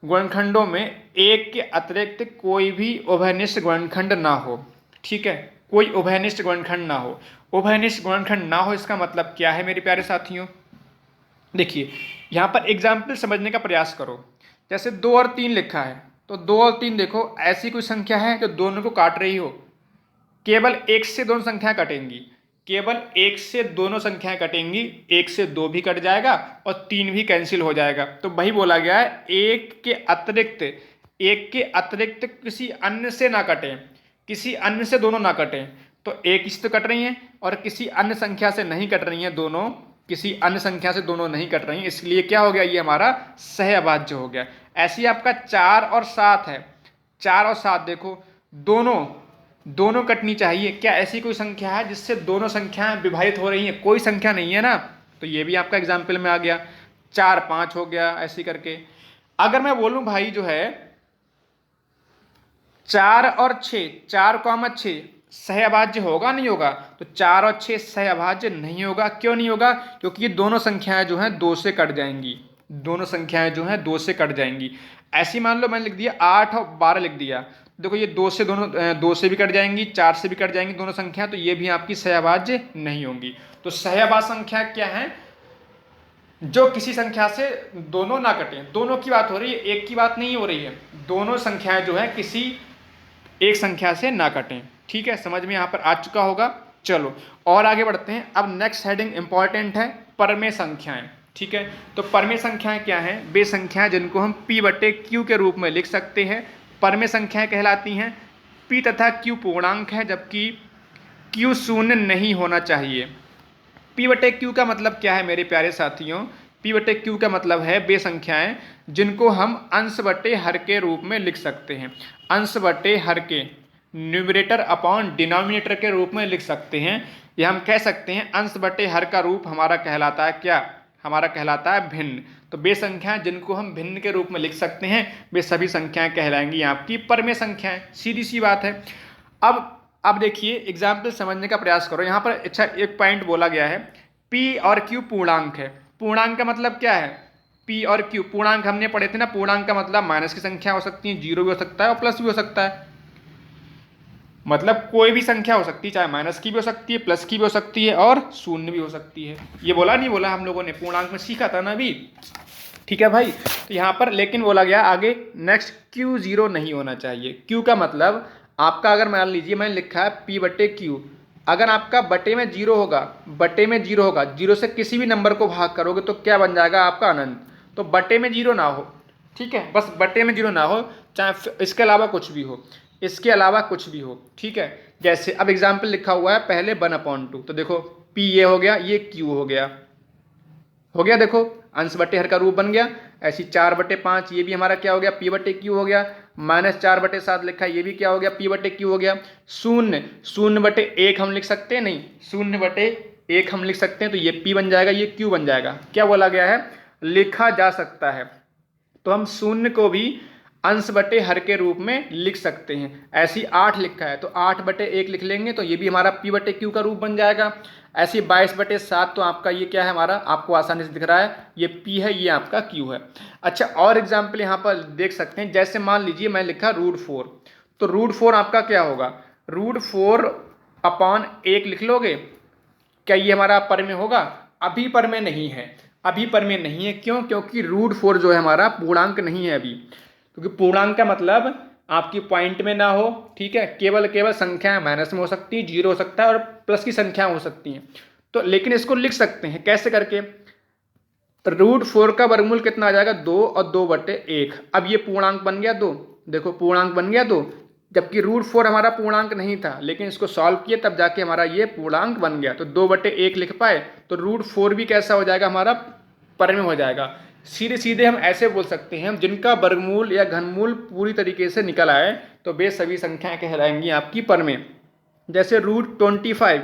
गुणनखंडों में एक के अतिरिक्त कोई भी उभयनिष्ठ गुणनखंड ना हो। ठीक है, कोई उभयनिष्ठ गुणनखंड ना हो। उभयनिष्ठ गुणनखंड ना हो इसका मतलब क्या है मेरे प्यारे साथियों, देखिए यहाँ पर एग्जाम्पल समझने का प्रयास करो। जैसे 2 और 3 लिखा है, तो 2 और 3 देखो ऐसी कोई संख्या है जो दोनों को काट रही हो, केवल 1 से दोनों संख्याएं कटेंगी, केवल 1 से दोनों संख्याएं कटेंगी। 1 से 2 भी कट जाएगा और 3 भी कैंसिल हो जाएगा। तो वही बोला गया है, एक के अतिरिक्त किसी अन्य से ना कटें, किसी अन्य से दोनों ना कटें। तो एक से तो कट रही हैं और किसी अन्य संख्या से नहीं कट रही हैं, दोनों किसी अन्य संख्या से दोनों नहीं कट रही हैं, इसलिए क्या हो गया, ये हमारा सह अभाज्य हो गया। ऐसे ही आपका 4 और 7 है, 4 और 7 देखो दोनों कटनी चाहिए। क्या ऐसी कोई संख्या है जिससे दोनों संख्याएं विभाजित हो रही हैं, कोई संख्या नहीं है ना। तो ये भी आपका एग्जाम्पल में आ गया, 4 5 हो गया, ऐसे करके। अगर मैं बोलूं भाई जो है 4 और 6, 4,6 सहअभाज्य होगा नहीं होगा, तो 4 और 6 सहअभाज्य नहीं होगा। क्यों नहीं होगा, क्योंकि ये दोनों संख्याएं जो हैं 2 से कट जाएंगी, दोनों संख्याएं जो हैं 2 से कट जाएंगी। ऐसी मान लो मैंने लिख दिया 8 और 12 लिख दिया, देखो ये 2 से भी कट जाएंगी, 4 से भी कट जाएंगी दोनों संख्या, तो ये भी आपकी सहअभाज्य नहीं होंगी। तो सहअभाज्य संख्या क्या है, जो किसी संख्या से दोनों ना कटे। दोनों की बात हो रही है, एक की बात नहीं हो रही है। दोनों संख्याएं जो है किसी एक संख्या से ना कटें। ठीक है, समझ में यहाँ पर आ चुका होगा। चलो और आगे बढ़ते हैं। अब नेक्स्ट हेडिंग इंपॉर्टेंट है, परमेय संख्याएं। ठीक है, तो परमेय संख्याएं क्या हैं, वे संख्याएं जिनको हम P/Q के रूप में लिख सकते हैं, परमेय संख्याएं कहलाती हैं। P तथा Q पूर्णांक है, जबकि Q शून्य नहीं होना चाहिए। P/Q का मतलब क्या है मेरे प्यारे साथियों, P/Q का मतलब है वे संख्याएं जिनको हम अंश बटे हर के रूप में लिख सकते हैं। अंश बटे हर के, न्यूमरेटर अपॉन डिनोमिनेटर के रूप में लिख सकते हैं, या हम कह सकते हैं अंश बटे हर का रूप हमारा कहलाता है क्या, हमारा कहलाता है भिन्न। तो वे संख्याएं जिनको हम भिन्न के रूप में लिख सकते हैं वे सभी संख्याएं कहलाएंगी आपकी परमेय संख्याएं, सीधी सी बात है। अब देखिए एग्जाम्पल समझने का प्रयास करो। यहाँ पर अच्छा एक पॉइंट बोला गया है, P और Q पूर्णांक है। पूर्णांक का मतलब क्या है, P और Q पूर्णांक हमने पढ़े थे ना, पूर्णांक का मतलब माइनस की संख्या हो सकती है, जीरो भी हो सकता है और प्लस भी हो सकता है। मतलब कोई भी संख्या हो सकती है, चाहे माइनस की भी हो सकती है, प्लस की भी हो सकती है और शून्य भी हो सकती है। ये बोला नहीं बोला हम लोगों ने, पूर्णांक में सीखा था ना अभी। ठीक है भाई, तो यहाँ पर लेकिन बोला गया आगे नेक्स्ट क्यू जीरो नहीं होना चाहिए। क्यू का मतलब आपका अगर मान लीजिए मैंने लिखा है पी बटे क्यू, अगर आपका बटे में जीरो होगा, बटे में जीरो होगा, जीरो से किसी भी नंबर को भाग करोगे तो क्या बन जाएगा आपका अनंत। तो बटे में जीरो ना हो, ठीक है, बस बटे में जीरो ना हो, चाहे इसके अलावा कुछ भी हो, इसके अलावा कुछ भी हो, ठीक है। जैसे अब एग्जाम्पल लिखा हुआ है पहले 1/2, तो देखो पी ये हो गया, ये क्यू हो गया देखो अंश बटे हर का रूप बन गया। ऐसी 4/5 ये भी हमारा क्या हो गया, पी बटे क्यू हो गया। -4/7 लिखा है, ये भी क्या हो गया, पी बटे क्यू हो गया। शून्य, 0/1 हम लिख सकते हैं, नहीं 0/1 हम लिख सकते हैं, तो ये पी बन जाएगा, ये क्यू बन जाएगा। क्या बोला गया है, लिखा जा सकता है, तो हम शून्य को भी अंश बटे हर के रूप में लिख सकते हैं। ऐसी 8 लिखा है तो 8/1 लिख लेंगे, तो ये भी हमारा पी बटे क्यू का रूप बन जाएगा। ऐसी 22/7, तो आपका ये क्या है हमारा, आपको आसानी से दिख रहा है, ये पी है, ये आपका क्यू है। अच्छा और एग्जाम्पल यहाँ पर देख सकते हैं, जैसे मान लीजिए मैं लिखा √4, तो √4 आपका क्या होगा, √4/1 लिख लोगे। क्या ये हमारा पर में होगा, अभी पर में नहीं है, अभी पर में नहीं है। क्यों, क्योंकि √4 जो है हमारा पूर्णांक नहीं है अभी, क्योंकि पूर्णांक का मतलब आपकी पॉइंट में ना हो, ठीक है, केवल संख्याएं माइनस में हो सकती है, जीरो हो सकता है और प्लस की संख्याएं हो सकती हैं। तो लेकिन इसको लिख सकते हैं कैसे करके, √4 का वर्गमूल कितना आ जाएगा, 2 और 2/1। अब ये पूर्णांक बन गया 2, देखो पूर्णांक बन गया 2, जबकि √4 हमारा पूर्णांक नहीं था, लेकिन इसको सॉल्व किए तब जाके हमारा ये पूर्णांक बन गया, तो 2/1 लिख पाए, तो √4 भी कैसा हो जाएगा हमारा, पर में हो जाएगा। सीधे सीधे हम ऐसे बोल सकते हैं, जिनका वर्गमूल या घनमूल पूरी तरीके से निकल आए तो वे सभी संख्याएं कहलाएंगी आपकी पर में। जैसे √25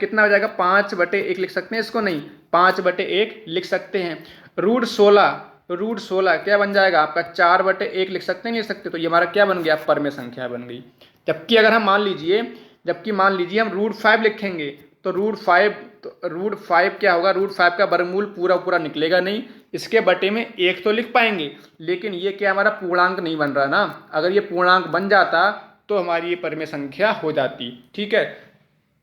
कितना हो जाएगा, 5/1 लिख सकते हैं इसको, नहीं 5/1 लिख सकते हैं। √16 क्या बन जाएगा आपका, 4/1 लिख सकते हैं, नहीं लिख सकते, तो ये हमारा क्या बन गया, पर में संख्या बन गई। जबकि अगर हम मान लीजिए हम √5 लिखेंगे, तो √5 क्या होगा, √5 का वर्गमूल पूरा पूरा निकलेगा नहीं, इसके बटे में 1 तो लिख पाएंगे, लेकिन ये क्या हमारा पूर्णांक नहीं बन रहा ना। अगर ये पूर्णांक बन जाता तो हमारी ये पर में संख्या हो जाती, ठीक है।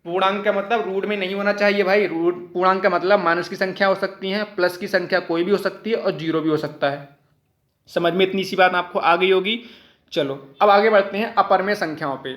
पूर्णांक का मतलब रूट में नहीं होना चाहिए भाई, पूर्णांक का मतलब माइनस की संख्या हो सकती है, प्लस की संख्या कोई भी हो सकती है और जीरो भी हो सकता है। समझ में इतनी सी बात आपको आ गई होगी। चलो अब आगे बढ़ते हैं अपर में संख्याओं पे।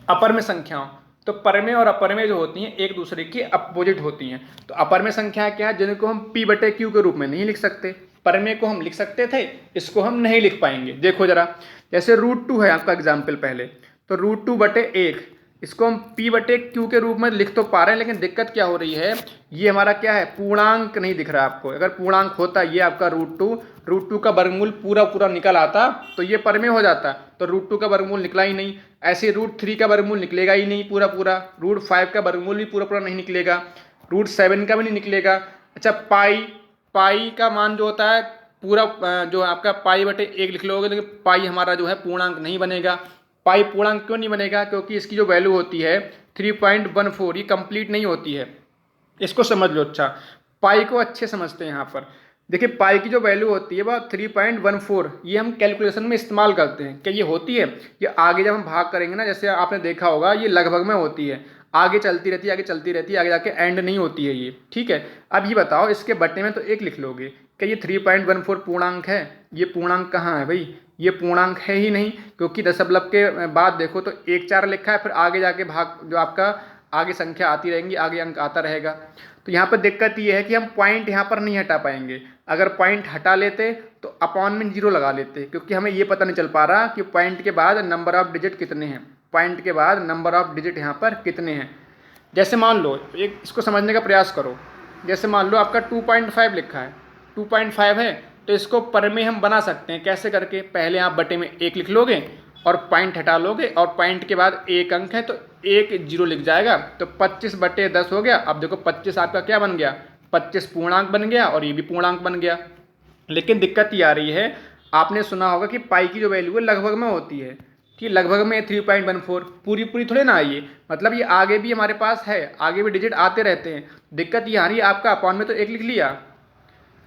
अपर में संख्याओं, तो परमेय और अपरमेय जो होती हैं एक दूसरे की अपोजिट होती हैं। तो अपर में संख्या क्या है, जिनको हम p बटे क्यू के रूप में नहीं लिख सकते, परमेय को हम लिख सकते थे, इसको हम नहीं लिख पाएंगे। देखो जरा, जैसे √2 है आपका एग्जाम्पल पहले, तो √2/1 इसको हम p बटे क्यू के रूप में लिख तो पा रहे हैं, लेकिन दिक्कत क्या हो रही है, ये हमारा क्या है, पूर्णांक नहीं दिख रहा आपको। अगर पूर्णांक होता ये आपका √2 का वर्गमूल पूरा पूरा निकल आता तो ये परमेय हो जाता, तो √2 का वर्गमूल निकला ही नहीं। ऐसे √3 का वर्गमूल निकलेगा ही नहीं पूरा पूरा, √5 का वर्गमूल भी पूरा पूरा नहीं निकलेगा, √7 का भी नहीं निकलेगा। अच्छा पाई का मान जो होता है पूरा, जो आपका π/1 लिख लोगे, लेकिन पाई हमारा जो है पूर्णांक नहीं बनेगा। पाई पूर्णांक क्यों नहीं बनेगा, क्योंकि इसकी जो वैल्यू होती है 3.14, ये कंप्लीट नहीं होती है, इसको समझ लो। अच्छा पाई को अच्छे समझते हैं यहाँ पर, देखिए पाई की जो वैल्यू होती है वह 3.14, ये हम कैलकुलेशन में इस्तेमाल करते हैं। क्या ये होती है, ये आगे जब हम भाग करेंगे ना, जैसे आपने देखा होगा ये लगभग में होती है, आगे चलती रहती है, आगे चलती रहती है, आगे जाके एंड नहीं होती है ये, ठीक है। अब ये बताओ इसके बटे में तो 1 लिख लोगे, क्या ये 3.14 पूर्णांक है, ये पूर्णांक कहाँ है भाई, ये पूर्णांक है ही नहीं, क्योंकि दशमलव के बाद देखो तो 1 4 लिखा है, फिर आगे जाके भाग जो आपका आगे संख्या आती रहेंगी, आगे अंक आता रहेगा। तो यहाँ पर दिक्कत ये है कि हम पॉइंट यहाँ पर नहीं हटा पाएंगे, अगर पॉइंट हटा लेते तो अपॉन में 0 लगा लेते, क्योंकि हमें ये पता नहीं चल पा रहा कि पॉइंट के बाद नंबर ऑफ डिजिट कितने हैं, पॉइंट के बाद नंबर ऑफ डिजिट यहाँ पर कितने हैं। जैसे मान लो एक इसको समझने का प्रयास करो, जैसे मान लो आपका 2.5 लिखा है, 2.5 है, तो इसको परमेय हम बना सकते हैं कैसे करके, पहले आप बटे में 1 लिख लोगे और पॉइंट हटा लोगे, और पॉइंट के बाद 1 अंक है तो 1 0 लिख जाएगा, तो 25/10 हो गया। अब देखो 25 आपका क्या बन गया, 25 पूर्णांक बन गया और ये भी पूर्णांक बन गया। लेकिन दिक्कत ये आ रही है, आपने सुना होगा कि पाई की जो वैल्यू है लगभग में होती है, कि लगभग में 3.14, पूरी पूरी थोड़े ना आई है, मतलब ये आगे भी हमारे पास है, आगे भी डिजिट आते रहते हैं। दिक्कत ये आ रही है, आपका अपॉन में तो 1 लिख लिया,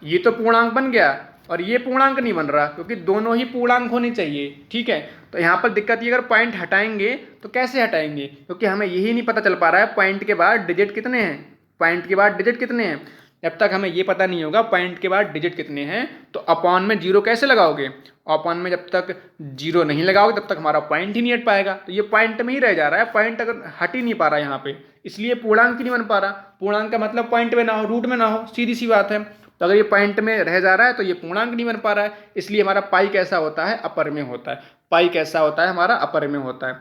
ये तो पूर्णांक बन गया, और ये पूर्णांक नहीं बन रहा क्योंकि दोनों ही पूर्णांक होने चाहिए, ठीक है। तो यहाँ पर दिक्कत ये, अगर पॉइंट हटाएंगे तो कैसे हटाएंगे, क्योंकि हमें यही नहीं पता चल पा रहा है पॉइंट के बाद डिजिट कितने हैं, पॉइंट के बाद डिजिट कितने हैं। जब तक हमें ये पता नहीं होगा पॉइंट के बाद डिजिट कितने हैं तो अपॉन में जीरो कैसे लगाओगे, अपॉन में जब तक जीरो नहीं लगाओगे तब तक हमारा पॉइंट ही नहीं हट पाएगा। तो ये पॉइंट में ही रह जा रहा है, पॉइंट अगर हट ही नहीं पा रहा है यहाँ पे, इसलिए पूर्णांक ही नहीं बन पा रहा। पूर्णांक का मतलब पॉइंट में ना हो, रूट में ना हो, सीधी सी बात है। तो अगर ये पॉइंट में रह जा रहा है तो ये पूर्णांक नहीं बन पा रहा है, इसलिए हमारा पाई कैसा होता है, अपर में होता है। पाई कैसा होता है, हमारा अपर में होता है,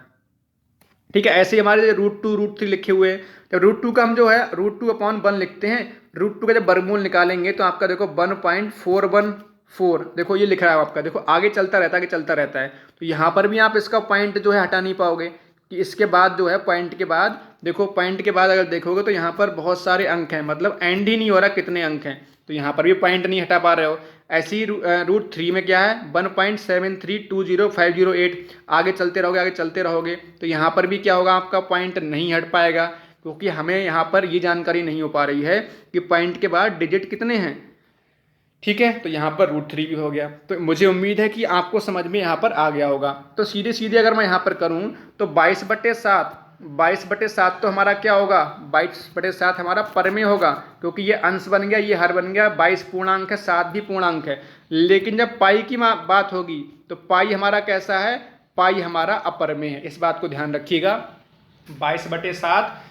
ठीक है। ऐसे ही हमारे √2 √3 लिखे हुए हैं, जब √2 का हम जो है √2/1 लिखते हैं, √2 का जब वर्गमूल निकालेंगे तो आपका देखो 1.414, देखो ये लिख रहा है आपका, देखो आगे चलता रहता है, आगे चलता रहता है। तो यहाँ पर भी आप इसका पॉइंट जो है हटा नहीं पाओगे कि इसके बाद जो है पॉइंट के बाद, देखो पॉइंट के बाद अगर देखोगे तो यहाँ पर बहुत सारे अंक हैं, मतलब एंड ही नहीं हो रहा कितने अंक हैं, तो यहाँ पर भी पॉइंट नहीं हटा पा रहे हो। ऐसे ही √3 में क्या है 1.73205008, आगे चलते रहोगे, आगे चलते रहोगे तो यहाँ पर भी क्या होगा, आपका पॉइंट नहीं हट पाएगा, क्योंकि हमें यहाँ पर ये जानकारी नहीं हो पा रही है कि पॉइंट के बाद डिजिट कितने हैं, ठीक है। तो यहाँ पर √3 भी हो गया। तो मुझे उम्मीद है कि आपको समझ में यहाँ पर आ गया होगा। तो सीधे सीधे अगर मैं यहाँ पर करूँ तो 22/7 तो हमारा क्या होगा, 22/7 हमारा पर में होगा, क्योंकि ये अंश बन गया, ये हर बन गया, 22 पूर्णांक है, 7 भी पूर्णांक है। लेकिन जब पाई की बात होगी तो पाई हमारा कैसा है, पाई हमारा अपर में है, इस बात को ध्यान रखिएगा। 22/7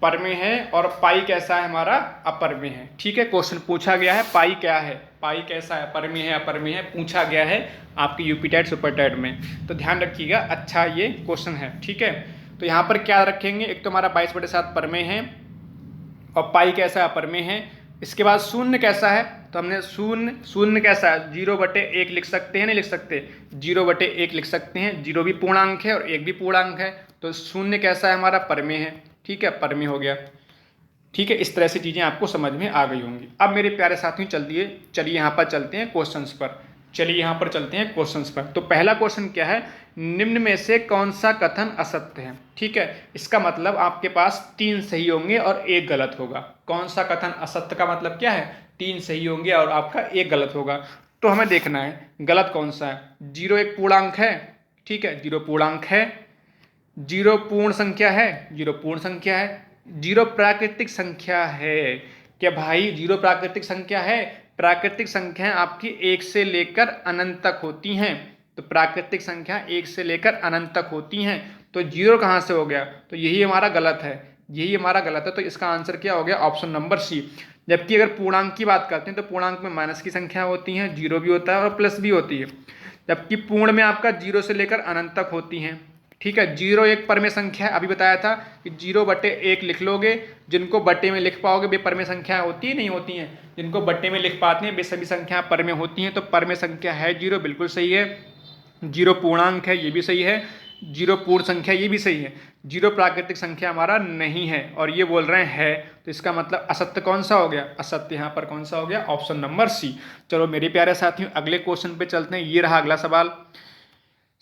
पर में है और पाई कैसा है, हमारा अपर में है, ठीक है। क्वेश्चन पूछा गया है पाई क्या है, पाई कैसा है, पर में है अपर में है, पूछा गया है आपकी यूपी टेट सुपर टेट में, तो ध्यान रखिएगा, अच्छा ये क्वेश्चन है, ठीक है। तो यहाँ पर क्या रखेंगे, एक तो हमारा 22/7 पर में है और पाई कैसा है, अपर में है। इसके बाद शून्य कैसा है, तो हमने शून्य कैसा है, 0/1 लिख सकते हैं, नहीं लिख सकते, 0/1 लिख सकते हैं, 0 भी पूर्णांक है और 1 भी पूर्णांक है, तो शून्य कैसा है, हमारा पर में है, ठीक है, पर में हो गया, ठीक है। इस तरह से चीज़ें आपको समझ में आ गई होंगी। अब मेरे प्यारे साथियों चलिए यहाँ पर चलते हैं क्वेश्चंस पर, तो पहला क्वेश्चन क्या है, निम्न में से कौन सा कथन असत्य है, ठीक है। इसका मतलब आपके पास 3 सही होंगे और 1 गलत होगा। कौन सा कथन असत्य का मतलब क्या है, 3 सही होंगे और आपका 1 गलत होगा। तो हमें देखना है गलत कौन सा है। 0 एक पूर्णांक है, ठीक है, 0 पूर्णांक है। 0 पूर्ण संख्या है, 0 पूर्ण संख्या है। 0 प्राकृतिक संख्या है, क्या भाई 0 प्राकृतिक संख्या है। प्राकृतिक संख्याएं आपकी 1 से लेकर अनंत तक होती हैं, तो प्राकृतिक संख्या 1 से लेकर अनंत तक होती हैं, तो 0 कहाँ से हो गया, तो यही हमारा गलत है, यही हमारा गलत है। तो इसका आंसर क्या हो गया, ऑप्शन नंबर सी। जबकि अगर पूर्णांक की बात करते हैं तो पूर्णांक में माइनस की संख्या होती हैं, 0 भी होता है और प्लस भी होती है, जबकि पूर्ण में आपका 0 से लेकर अनंत तक होती हैं, ठीक है। 0 एक परमेय संख्या है, अभी बताया था कि 0/1 लिख लोगे, जिनको बट्टे में लिख पाओगे वे परमेय संख्या होती है, नहीं होती हैं, जिनको बट्टे में लिख पाते हैं वे सभी संख्या परमेय होती हैं। तो परमेय संख्या है 0, बिल्कुल सही है। 0 पूर्णांक है, ये भी सही है। 0 पूर्ण संख्या, ये भी सही है। 0 प्राकृतिक संख्या हमारा नहीं है और ये बोल रहे हैं, तो इसका मतलब असत्य कौन सा हो गया, असत्य यहाँ पर कौन सा हो गया, ऑप्शन नंबर सी। चलो मेरे प्यारे साथियों अगले क्वेश्चन पे चलते हैं। ये रहा अगला सवाल,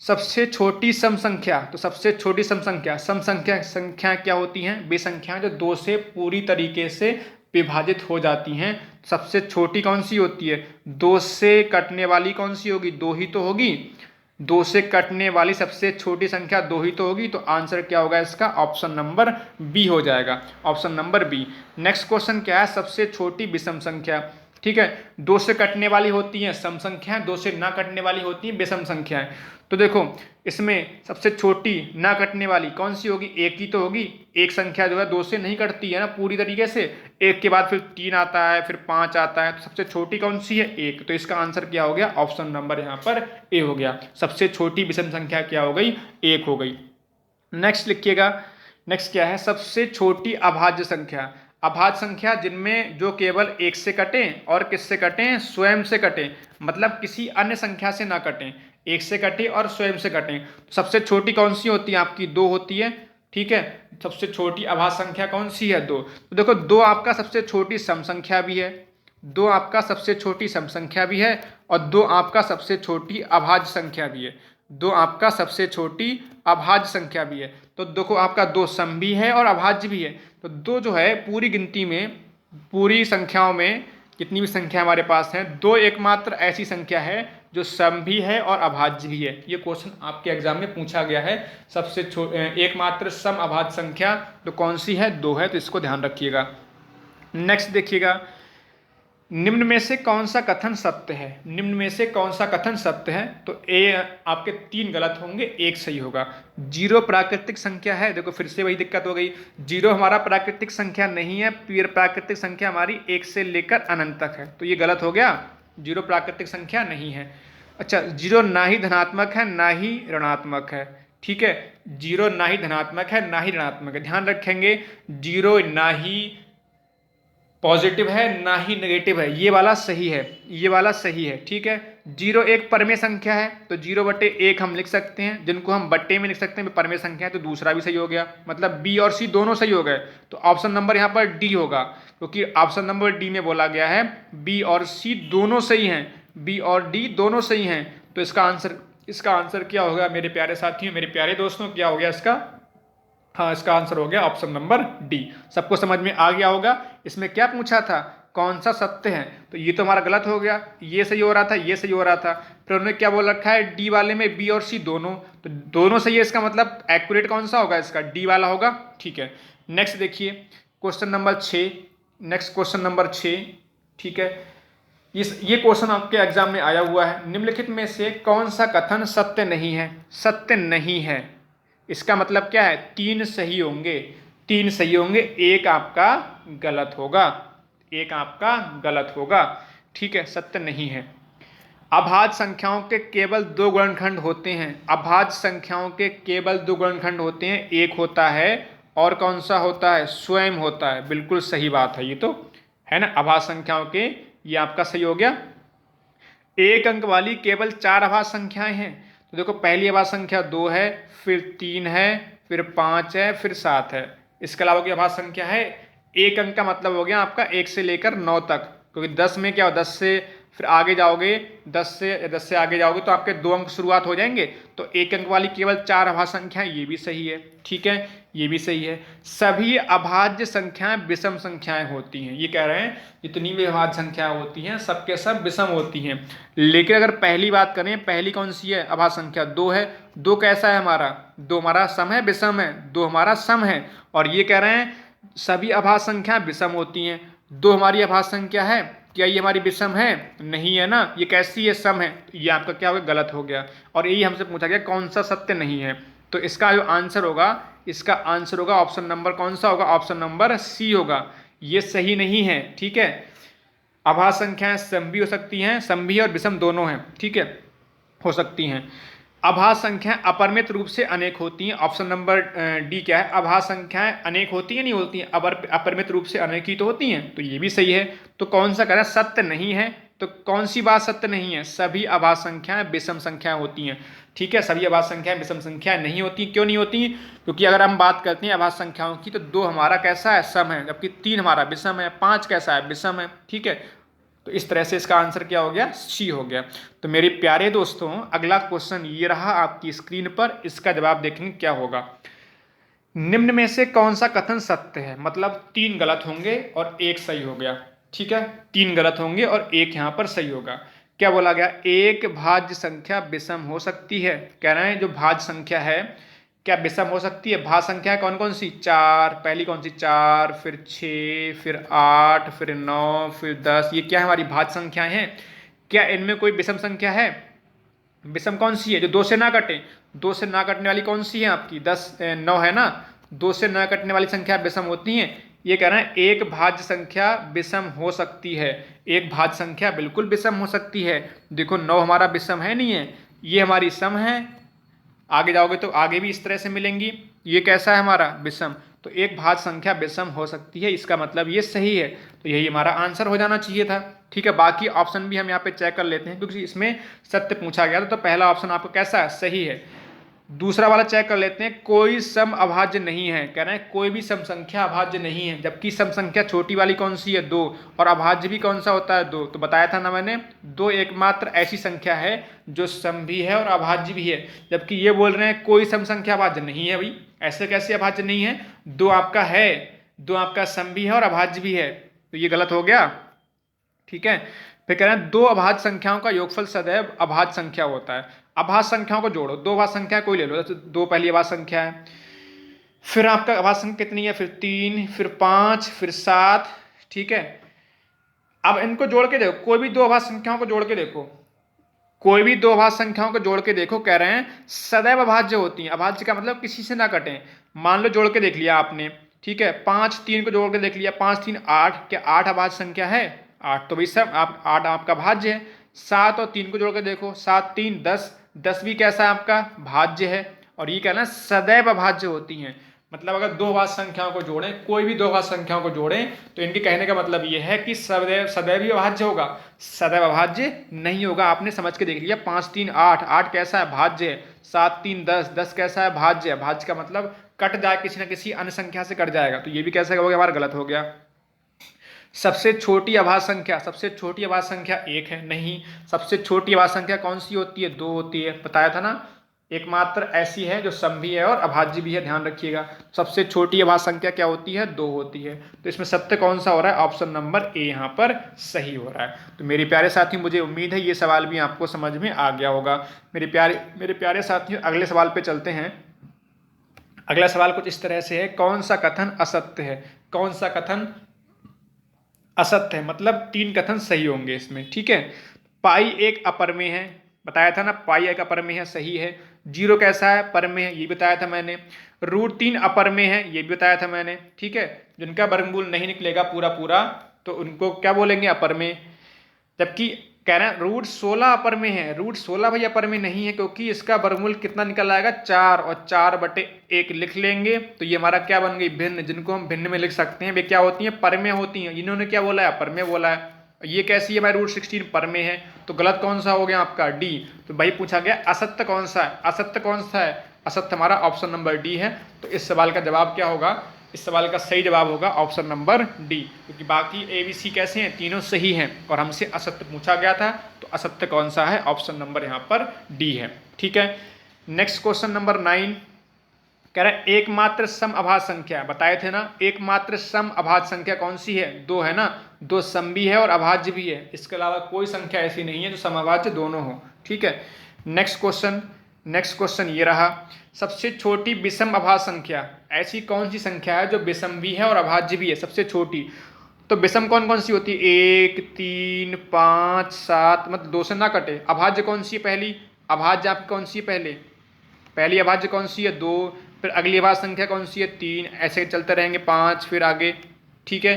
सबसे छोटी सम संख्या। तो सबसे छोटी सम संख्या क्या होती हैं, वे संख्याएं जो 2 से पूरी तरीके से विभाजित हो जाती हैं। सबसे छोटी कौन सी होती है, 2 से कटने वाली कौन सी होगी, 2 ही तो होगी। 2 से कटने वाली सबसे छोटी संख्या 2 ही तो होगी, तो आंसर क्या होगा इसका, ऑप्शन नंबर बी हो जाएगा, option number B. Next question क्या है, सबसे छोटी विषम संख्या, ठीक है। 2 से कटने वाली होती हैं सम संख्याएं, 2 से ना कटने वाली होती हैं विषम संख्याएं। तो देखो इसमें सबसे छोटी ना कटने वाली कौन सी होगी, 1 ही तो होगी। एक संख्या जो है 2 से नहीं कटती है ना पूरी तरीके से, 1 के बाद फिर 3 आता है, फिर 5 आता है, तो सबसे छोटी कौन सी है, 1। तो इसका आंसर क्या हो गया, ऑप्शन नंबर यहाँ पर ए हो गया। सबसे छोटी विषम संख्या क्या हो गई, 1 हो गई। नेक्स्ट लिखिएगा, नेक्स्ट क्या है, सबसे छोटी अभाज्य संख्या। अभाज्य संख्या जिनमें जो केवल 1 से कटें और किससे कटें, स्वयं से कटें, मतलब किसी अन्य संख्या से ना कटें, 1 से कटें और स्वयं से कटें। तो सबसे छोटी कौन सी होती है, आपकी 2 होती है, ठीक है। सबसे छोटी अभाज्य संख्या कौन सी है, 2। तो देखो 2 आपका सबसे छोटी सम संख्या भी है, 2 आपका सबसे छोटी सम संख्या भी है और 2 आपका सबसे छोटी अभाज्य संख्या भी है, 2 आपका सबसे छोटी अभाज्य संख्या भी है। तो देखो आपका 2 सम भी है और अभाज्य भी है। तो 2 जो है पूरी गिनती में, पूरी संख्याओं में जितनी भी संख्या हमारे पास है, दो एकमात्र ऐसी संख्या है जो सम भी है और अभाज्य भी है। ये क्वेश्चन आपके एग्जाम में पूछा गया है। सबसे एकमात्र सम अभाज्य संख्या तो कौन सी है? दो है, तो इसको ध्यान रखिएगा। नेक्स्ट देखिएगा, निम्न में से कौन सा कथन सत्य है? निम्न में से कौन सा कथन सत्य है? तो ए आपके 3 गलत होंगे, 1 सही होगा। 0 प्राकृतिक संख्या है। देखो फिर से वही दिक्कत हो गई, 0 हमारा प्राकृतिक संख्या नहीं है, प्राकृतिक संख्या हमारी 1 से लेकर अनंत तक है, तो ये गलत हो गया, 0 प्राकृतिक संख्या नहीं है। अच्छा, 0 ना ही धनात्मक है ना ही ऋणात्मक है, ठीक है, 0 ना ही धनात्मक है ना ही ऋणात्मक है। ध्यान रखेंगे, 0 ना ही पॉजिटिव है ना ही नेगेटिव है, ये वाला सही है, ये वाला सही है, ठीक है। 0 एक परमेय संख्या है, तो 0/1 हम लिख सकते हैं, जिनको हम बट्टे में लिख सकते हैं परमेय संख्या है, तो दूसरा भी सही हो गया, मतलब बी और सी दोनों सही हो गए। तो ऑप्शन नंबर यहाँ पर डी होगा, क्योंकि ऑप्शन नंबर डी में बोला गया है बी और सी दोनों सही हैं, बी और डी दोनों सही हैं। तो इसका आंसर क्या होगा मेरे प्यारे साथियों, मेरे प्यारे दोस्तों? क्या हो गया इसका? हाँ, इसका आंसर हो गया ऑप्शन नंबर डी। सबको समझ में आ गया होगा। इसमें क्या पूछा था? कौन सा सत्य है? तो ये तो हमारा गलत हो गया, ये सही हो रहा था, ये सही हो रहा था, फिर उन्होंने क्या बोल रखा है? डी वाले में बी और सी दोनों, तो दोनों सही है, इसका मतलब एक्यूरेट कौन सा होगा? इसका डी वाला होगा, ठीक है। नेक्स्ट देखिए question number 6, next question number 6, ठीक है। ये क्वेश्चन आपके एग्जाम में आया हुआ है, निम्नलिखित में से कौन सा कथन सत्य नहीं है? सत्य नहीं है, इसका मतलब क्या है? 3 सही होंगे, 3 सही होंगे, एक आपका गलत होगा, एक आपका गलत होगा, ठीक है, सत्य नहीं है। अभाज्य संख्याओं के केवल 2 गुणनखंड होते हैं, अभाज्य संख्याओं के केवल 2 गुणनखंड होते हैं, एक होता है और कौन सा होता है? स्वयं होता है। बिल्कुल सही बात है, ये तो है ना, अभाज्य संख्याओं के, ये आपका सही हो गया। एक अंक वाली केवल 4 अभाज्य संख्याएं हैं, तो देखो पहली अभाज्य संख्या 2 है, फिर 3 है, फिर 5 है, फिर 7 है। इसके अलावा की अभाज्य संख्या है एक अंक का मतलब हो गया आपका 1 से लेकर 9 तक, क्योंकि 10 में क्या हो, 10 से फिर आगे जाओगे, 10 से आगे जाओगे तो आपके 2 अंक शुरुआत हो जाएंगे। तो एक अंक वाली केवल 4 अभाज्य संख्याएं, ये भी सही है, ठीक है, ये भी सही है। सभी अभाज्य संख्याएं विषम संख्याएं होती हैं, ये कह रहे हैं जितनी भी अभाज्य संख्याएं होती हैं सबके सब विषम होती हैं। लेकिन अगर पहली बात करें, पहली कौन सी है? अभाज्य संख्या 2 है। 2 कैसा है हमारा? 2 हमारा सम है, विषम है, 2 हमारा सम है। और ये कह रहे हैं सभी अभाज्य संख्याएं विषम होती हैं। 2 हमारी अभाज्य संख्या है, क्या ये हमारी विषम है? नहीं है ना, ये कैसी है? सम है। तो ये आपका क्या हो गया? गलत हो गया। और यही हमसे पूछा गया कौन सा सत्य नहीं है, तो इसका जो आंसर होगा, इसका आंसर होगा ऑप्शन नंबर कौन सा होगा? ऑप्शन नंबर सी होगा। ये सही नहीं है, ठीक है। अभाज्य संख्याएं सम भी हो सकती हैं, सम भी और विषम दोनों हैं, ठीक है, हो सकती हैं। अभाज्य संख्याएं अपरिमित रूप से अनेक होती हैं, ऑप्शन नंबर डी क्या है? अभाज्य संख्याएं अनेक होती हैं, नहीं होती हैं, अपरिमित रूप से अनेक ही तो होती हैं, तो ये भी सही है। तो कौन सा कह रहा है? सत्य नहीं है। तो कौन सी बात सत्य नहीं है? सभी अभाज्य संख्याएं विषम संख्याएं होती हैं, ठीक है, सभी अभाज्य संख्याएं विषम संख्याएं नहीं होती। क्यों नहीं होती? क्योंकि अगर हम बात करते हैं अभाज्य संख्याओं की, तो 2 हमारा कैसा है? सम है, जबकि 3 हमारा विषम है, 5 कैसा है? विषम है, ठीक है। तो इस तरह से इसका आंसर क्या हो गया? सी हो गया। तो मेरे प्यारे दोस्तों, अगला क्वेश्चन ये रहा आपकी स्क्रीन पर, इसका जवाब देखेंगे क्या होगा। निम्न में से कौन सा कथन सत्य है? मतलब 3 गलत होंगे और 1 सही हो गया, ठीक है, 3 गलत होंगे और 1 यहाँ पर सही होगा। क्या बोला गया? एक भाज्य संख्या विषम हो सकती है। कह रहे हैं जो भाज्य संख्या है क्या विषम हो सकती है? भाज्य संख्या कौन कौन सी? 4, पहली कौन सी? 4, फिर 6, फिर 8, फिर 9, फिर 10, ये क्या हमारी भाज्य संख्याएं हैं। क्या इनमें कोई विषम संख्या है? विषम कौन सी है? जो 2 से ना कटे, 2 से ना कटने वाली कौन सी है आपकी? 9 है ना, 2 से ना कटने वाली संख्या विषम होती हैं। ये कह रहे हैं एक भाज्य संख्या विषम हो सकती है, एक भाज्य संख्या बिल्कुल विषम हो सकती है। देखो 9 हमारा विषम है, नहीं है, ये हमारी सम है, आगे जाओगे तो आगे भी इस तरह से मिलेंगी। ये कैसा है हमारा? विषम। तो एक भाज्य संख्या विषम हो सकती है, इसका मतलब ये सही है, तो यही हमारा आंसर हो जाना चाहिए था, ठीक है। बाकी ऑप्शन भी हम यहाँ पे चेक कर लेते हैं, क्योंकि इसमें सत्य पूछा गया था, तो पहला ऑप्शन आपको कैसा है? सही है। दूसरा वाला चेक कर लेते हैं, कोई सम अभाज्य नहीं है। कह रहे हैं कोई भी सम संख्या अभाज्य नहीं है, जबकि सम संख्या छोटी वाली कौन सी है? 2, और अभाज्य भी कौन सा होता है? 2। तो बताया था ना मैंने, 2 एकमात्र ऐसी संख्या है जो सम भी है और अभाज्य भी है, जबकि ये बोल रहे हैं कोई सम संख्या अभाज्य नहीं है। भाई ऐसे कैसे अभाज्य नहीं है? 2 आपका है, 2 आपका सम भी है और अभाज्य भी है, तो ये गलत हो गया, ठीक है। फिर कह रहे हैं दो अभाज्य संख्याओं का योगफल सदैव अभाज्य संख्या होता है। अभाज्य संख्याओं को जोड़ो, दो अभाज्य संख्या कोई ले लो, जैसे दो पहली अभाज्य संख्या है, फिर आपका अभाज्य संख्या कितनी है, फिर 3, फिर 5, फिर 7। ठीक है। अब इनको जोड़ के देखो, कोई भी दो अभाज्य संख्याओं को जोड़ के देखो, कोई भी दो अभाज्य संख्याओं को जोड़ के देखो, कह रहे हैं सदैव अभाज्य होती हैं। अभाज्य का मतलब किसी से ना कटें। मान लो जोड़ के देख लिया आपने, ठीक है, 5 3 को जोड़ के देख लिया, 5 3 8, क्या 8 अभाज्य संख्या है? 8 तो भाई सब आप 8 आपका भाज्य है। 7 और 3 को जोड़ के देखो, 7 3 10, 10 भी कैसा है आपका? भाज्य है। और ये कहना सदैव अभाज्य होती हैं। मतलब अगर दो अभाज्य संख्याओं को जोड़ें, कोई भी दो अभाज्य संख्याओं को जोड़ें, तो इनके कहने का मतलब ये है कि सदैव सदैव ही अभाज्य होगा, सदैव अभाज्य नहीं होगा। आपने समझ के देख लिया, 5 3 8, 8 कैसा है? भाज्य है। 7 3 10, 10 कैसा है? भाज्य है। भाज्य का मतलब कट जाए, किसी न किसी अन्य संख्या से कट जाएगा। तो ये भी कैसा हो गया हमारा? गलत हो गया। सबसे छोटी अभाज्य संख्या, सबसे छोटी अभाज्य संख्या 1 है? नहीं। सबसे छोटी अभाज्य संख्या कौन सी होती है? 2 होती है। बताया था ना, एकमात्र ऐसी है जो सम भी है और अभाज्य भी है, ध्यान रखिएगा। सबसे छोटी अभाज्य संख्या क्या होती है? 2 होती है। तो इसमें सत्य कौन सा हो रहा है? ऑप्शन नंबर ए यहाँ पर सही हो रहा है। तो मेरे प्यारे साथी, मुझे उम्मीद है ये सवाल भी आपको समझ में आ गया होगा। मेरे प्यारे साथियों, अगले सवाल पे चलते हैं। अगला सवाल कुछ इस तरह से है, कौन सा कथन असत्य है? कौन सा कथन असत्य है? मतलब 3 कथन सही होंगे इसमें। ठीक है। पाई एक अपरमेय है, बताया था ना, पाई एक अपरमेय है, सही है। 0 कैसा है? परमेय है, ये बताया था मैंने। √3 अपरमेय है, ये भी बताया था मैंने। ठीक है। जिनका वर्गमूल नहीं निकलेगा पूरा पूरा, तो उनको क्या बोलेंगे? अपरमेय। जबकि कह रहे हैं √16 अपरमेय है। √16 भाई अपरमेय नहीं है, क्योंकि इसका वर्गमूल कितना निकल आएगा? 4, और 4/1 लिख लेंगे तो ये हमारा क्या बन गई? भिन्न। जिनको हम भिन्न में लिख सकते हैं वे क्या होती हैं? परमेय होती हैं। इन्होंने क्या बोला है? अपरमेय बोला है। ये कैसी है भाई? √16 परमेय है। तो गलत कौन सा हो गया आपका? डी। तो भाई पूछा गया असत्य कौन सा है? असत्य कौन सा है? असत्य हमारा ऑप्शन नंबर डी है। तो इस सवाल का जवाब क्या होगा? इस सवाल का सही जवाब होगा ऑप्शन नंबर डी, क्योंकि बाकी ए बी सी कैसे हैं? तीनों सही हैं। और हमसे असत्य पूछा गया था, तो असत्य कौन सा है? ऑप्शन नंबर यहाँ पर डी है। ठीक है। नेक्स्ट क्वेश्चन नंबर 9 कह रहा है एकमात्र सम अभाज्य संख्या, बताए थे ना, एकमात्र सम अभाज्य संख्या कौन सी है? 2 है ना। 2 सम भी है और अभाज्य भी है, इसके अलावा कोई संख्या ऐसी नहीं है जो सम अभाज्य दोनों हो। ठीक है। नेक्स्ट क्वेश्चन ये रहा, सबसे छोटी विषम अभाज्य संख्या, ऐसी कौन सी संख्या है जो विषम भी है और अभाज्य भी है? सबसे छोटी। तो विषम कौन कौन सी होती है? 1 3 5 7, मतलब 2 से ना कटे। अभाज्य कौन सी है? पहली अभाज्य आपकी कौन सी है? पहली अभाज्य कौन सी है? 2। फिर अगली अभाज्य संख्या कौन सी है? 3। ऐसे चलते रहेंगे, 5, फिर आगे। ठीक है।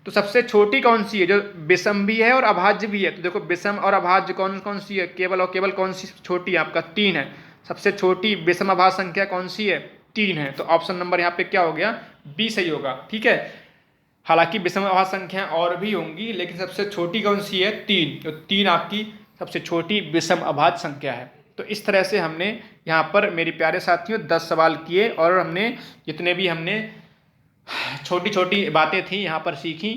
तो सबसे छोटी कौन सी है जो विषम भी है और अभाज्य भी है? तो देखो, विषम और अभाज्य कौन कौन सी है? केवल और केवल कौन सी छोटी है? आपका 3 है। सबसे छोटी विषम अभाज्य संख्या कौन सी है? 3 है। तो ऑप्शन नंबर यहाँ पे क्या हो गया? बी सही होगा। ठीक है। हालांकि विषम अभाज्य संख्या और भी होंगी, लेकिन सबसे छोटी कौन सी है? 3। तो 3 आपकी सबसे छोटी विषम अभाज्य संख्या है। तो इस तरह से हमने यहाँ पर मेरे प्यारे साथियों 10 सवाल किए, और हमने जितने भी हमने छोटी छोटी बातें थी यहाँ पर सीखी।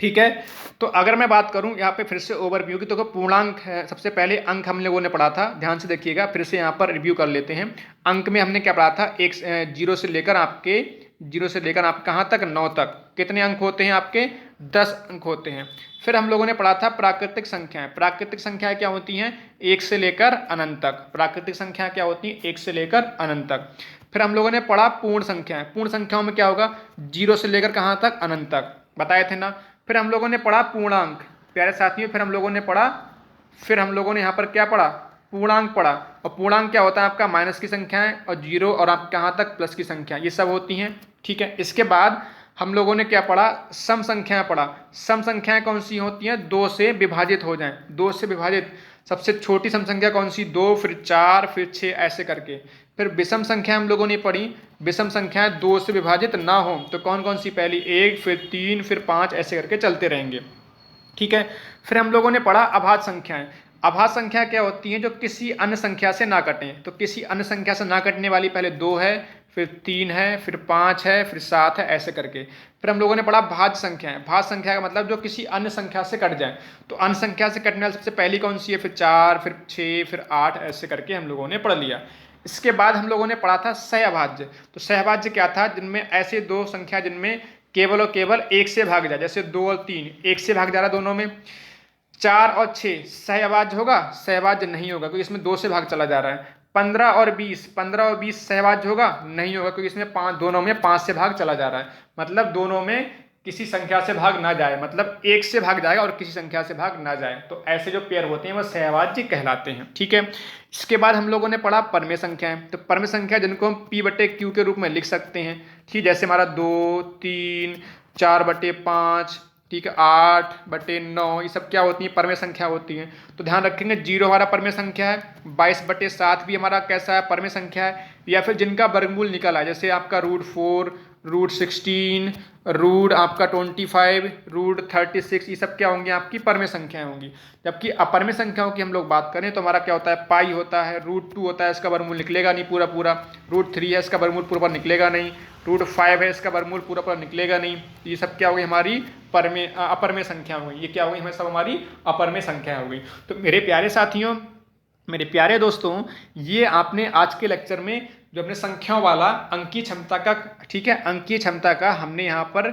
ठीक है। तो अगर मैं बात करूं यहाँ पे फिर से ओवरव्यू की, तो पूर्णांक है। सबसे पहले अंक हम लोगों ने पढ़ा था, ध्यान से देखिएगा, फिर से यहाँ पर रिव्यू कर लेते हैं। अंक में हमने क्या पढ़ा था? 0 से लेकर आपके कहाँ तक? 9 तक। कितने अंक होते हैं आपके? 10 अंक होते हैं। फिर हम लोगों ने पढ़ा था प्राकृतिक संख्याएं। प्राकृतिक संख्याएं क्या होती हैं? 1 से लेकर अनंत तक। प्राकृतिक संख्या क्या होती है? 1 से लेकर अनंत तक। फिर हम लोगों ने पढ़ा पूर्ण संख्याएं। पूर्ण संख्याओं में क्या होगा? 0 से लेकर कहाँ तक? अनंत तक। बताए थे ना। फिर हम लोगों ने पढ़ा पूर्णांक, प्यारे साथियों। फिर हम लोगों ने यहाँ पर क्या पढ़ा? पूर्णांक पढ़ा। और पूर्णांक क्या होता है आपका? माइनस की संख्याएं, और 0 और आप कहाँ तक? प्लस की संख्या, ये सब होती हैं। ठीक है। इसके बाद हम लोगों ने क्या पढ़ा? सम संख्याएं पढ़ा। सम संख्याएं कौन सी होती हैं? 2 से विभाजित हो जाएं, 2 से विभाजित। सबसे छोटी सम संख्या कौन सी? 2, फिर 4, फिर 6, ऐसे करके। फिर विषम संख्या हम लोगों ने पढ़ी। विषम संख्याएं 2 से विभाजित ना हो तो कौन कौन सी? पहली 1, फिर 3, फिर 5, ऐसे करके चलते रहेंगे। ठीक है। फिर हम लोगों ने पढ़ा अभाज्य संख्याएं। अभाज्य संख्या क्या होती हैं? जो किसी अन्य संख्या से ना कटें। तो किसी अन्य संख्या से ना कटने वाली पहले 2 है, फिर 3 है, फिर 5 है, फिर 7 है, ऐसे करके। फिर हम लोगों ने पढ़ा भाज्य संख्याएं। भाज्य संख्या का मतलब जो किसी अन्य संख्या से कट जाए। तो अन्य संख्या से कटने वाली सबसे पहली कौन सी है? फिर 4, फिर 6, फिर 8, ऐसे करके हम लोगों ने पढ़ लिया। इसके बाद हम लोगों ने पढ़ा था सहअभाज्य। तो सहअभाज्य क्या था? जिनमें ऐसे दो संख्या जिनमें केवल और केवल 1 से भाग जाए, जैसे 2 और 3 1 से भाग जा रहा है दोनों में। 4 और 6 सहवाज होगा? सहवाज नहीं होगा क्योंकि इसमें 2 से भाग चला जा रहा है। 15 और 20 सहवाज होगा? नहीं होगा क्योंकि इसमें 5, दोनों में 5 से भाग चला जा रहा है। मतलब दोनों में किसी संख्या से भाग ना जाए, मतलब 1 से भाग जाएगा और किसी संख्या से भाग ना जाए, तो ऐसे जो पेयर होते हैं वो सहवाज्य कहलाते हैं। ठीक है, इसके बाद हम लोगों ने पढ़ा परमेय संख्याएं। तो परमेय संख्या जिनको हम P/Q के रूप में लिख सकते हैं। ठीक, जैसे हमारा 2, 3, 4/5, ठीक है, 8/9, ये सब क्या होती है? परमेय संख्या होती हैं। तो ध्यान रखेंगे 0 हमारा परमेय संख्या है, 22/7 भी हमारा कैसा है? परमेय संख्या है। या फिर जिनका वर्गमूल निकला है, जैसे आपका √4, √16, रूट आपका 25, √36, ये सब क्या होंगे? आपकी परमेय संख्याएं होंगी। जबकि अपरमेय संख्याओं की हम लोग बात करें तो हमारा क्या होता है? पाई होता है, √2 होता है, इसका वर्गमूल निकलेगा नहीं पूरा पूरा, √3 है, इसका वर्गमूल पूरा निकलेगा नहीं, √5 है, इसका वर्गमूल पूरा निकलेगा नहीं। तो ये सब क्या हो गई? हमारी अपरमेय संख्या हो गई। ये क्या हो गई? हमें सब हमारी अपरमेय संख्या हो गई। तो मेरे प्यारे साथियों, मेरे प्यारे दोस्तों, ये आपने आज के लेक्चर में जो अपने संख्याओं वाला अंकीय क्षमता का, ठीक है, अंकीय क्षमता का हमने यहाँ पर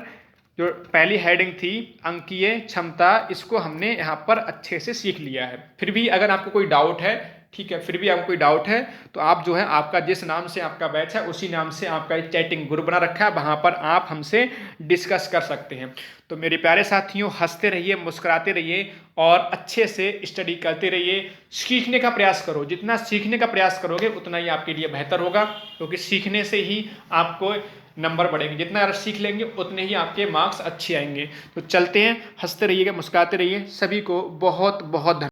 जो पहली हेडिंग थी अंकीय क्षमता, इसको हमने यहाँ पर अच्छे से सीख लिया है। फिर भी अगर आपको कोई डाउट है, ठीक है, फिर भी आपको कोई डाउट है तो आप जो है आपका जिस नाम से आपका बैच है उसी नाम से आपका एक चैटिंग ग्रुप बना रखा है, वहाँ पर आप हमसे डिस्कस कर सकते हैं। तो मेरे प्यारे साथियों, हंसते रहिए, मुस्कुराते रहिए और अच्छे से स्टडी करते रहिए। सीखने का प्रयास करो, जितना सीखने का प्रयास करोगे उतना ही आपके लिए बेहतर होगा, क्योंकि सीखने से ही आपको नंबर बढ़ेंगे। जितना अगर सीख लेंगे उतने ही आपके मार्क्स अच्छे आएंगे। तो चलते हैं, हंसते रहिएगा, मुस्कुराते रहिए। सभी को बहुत बहुत धन्यवाद।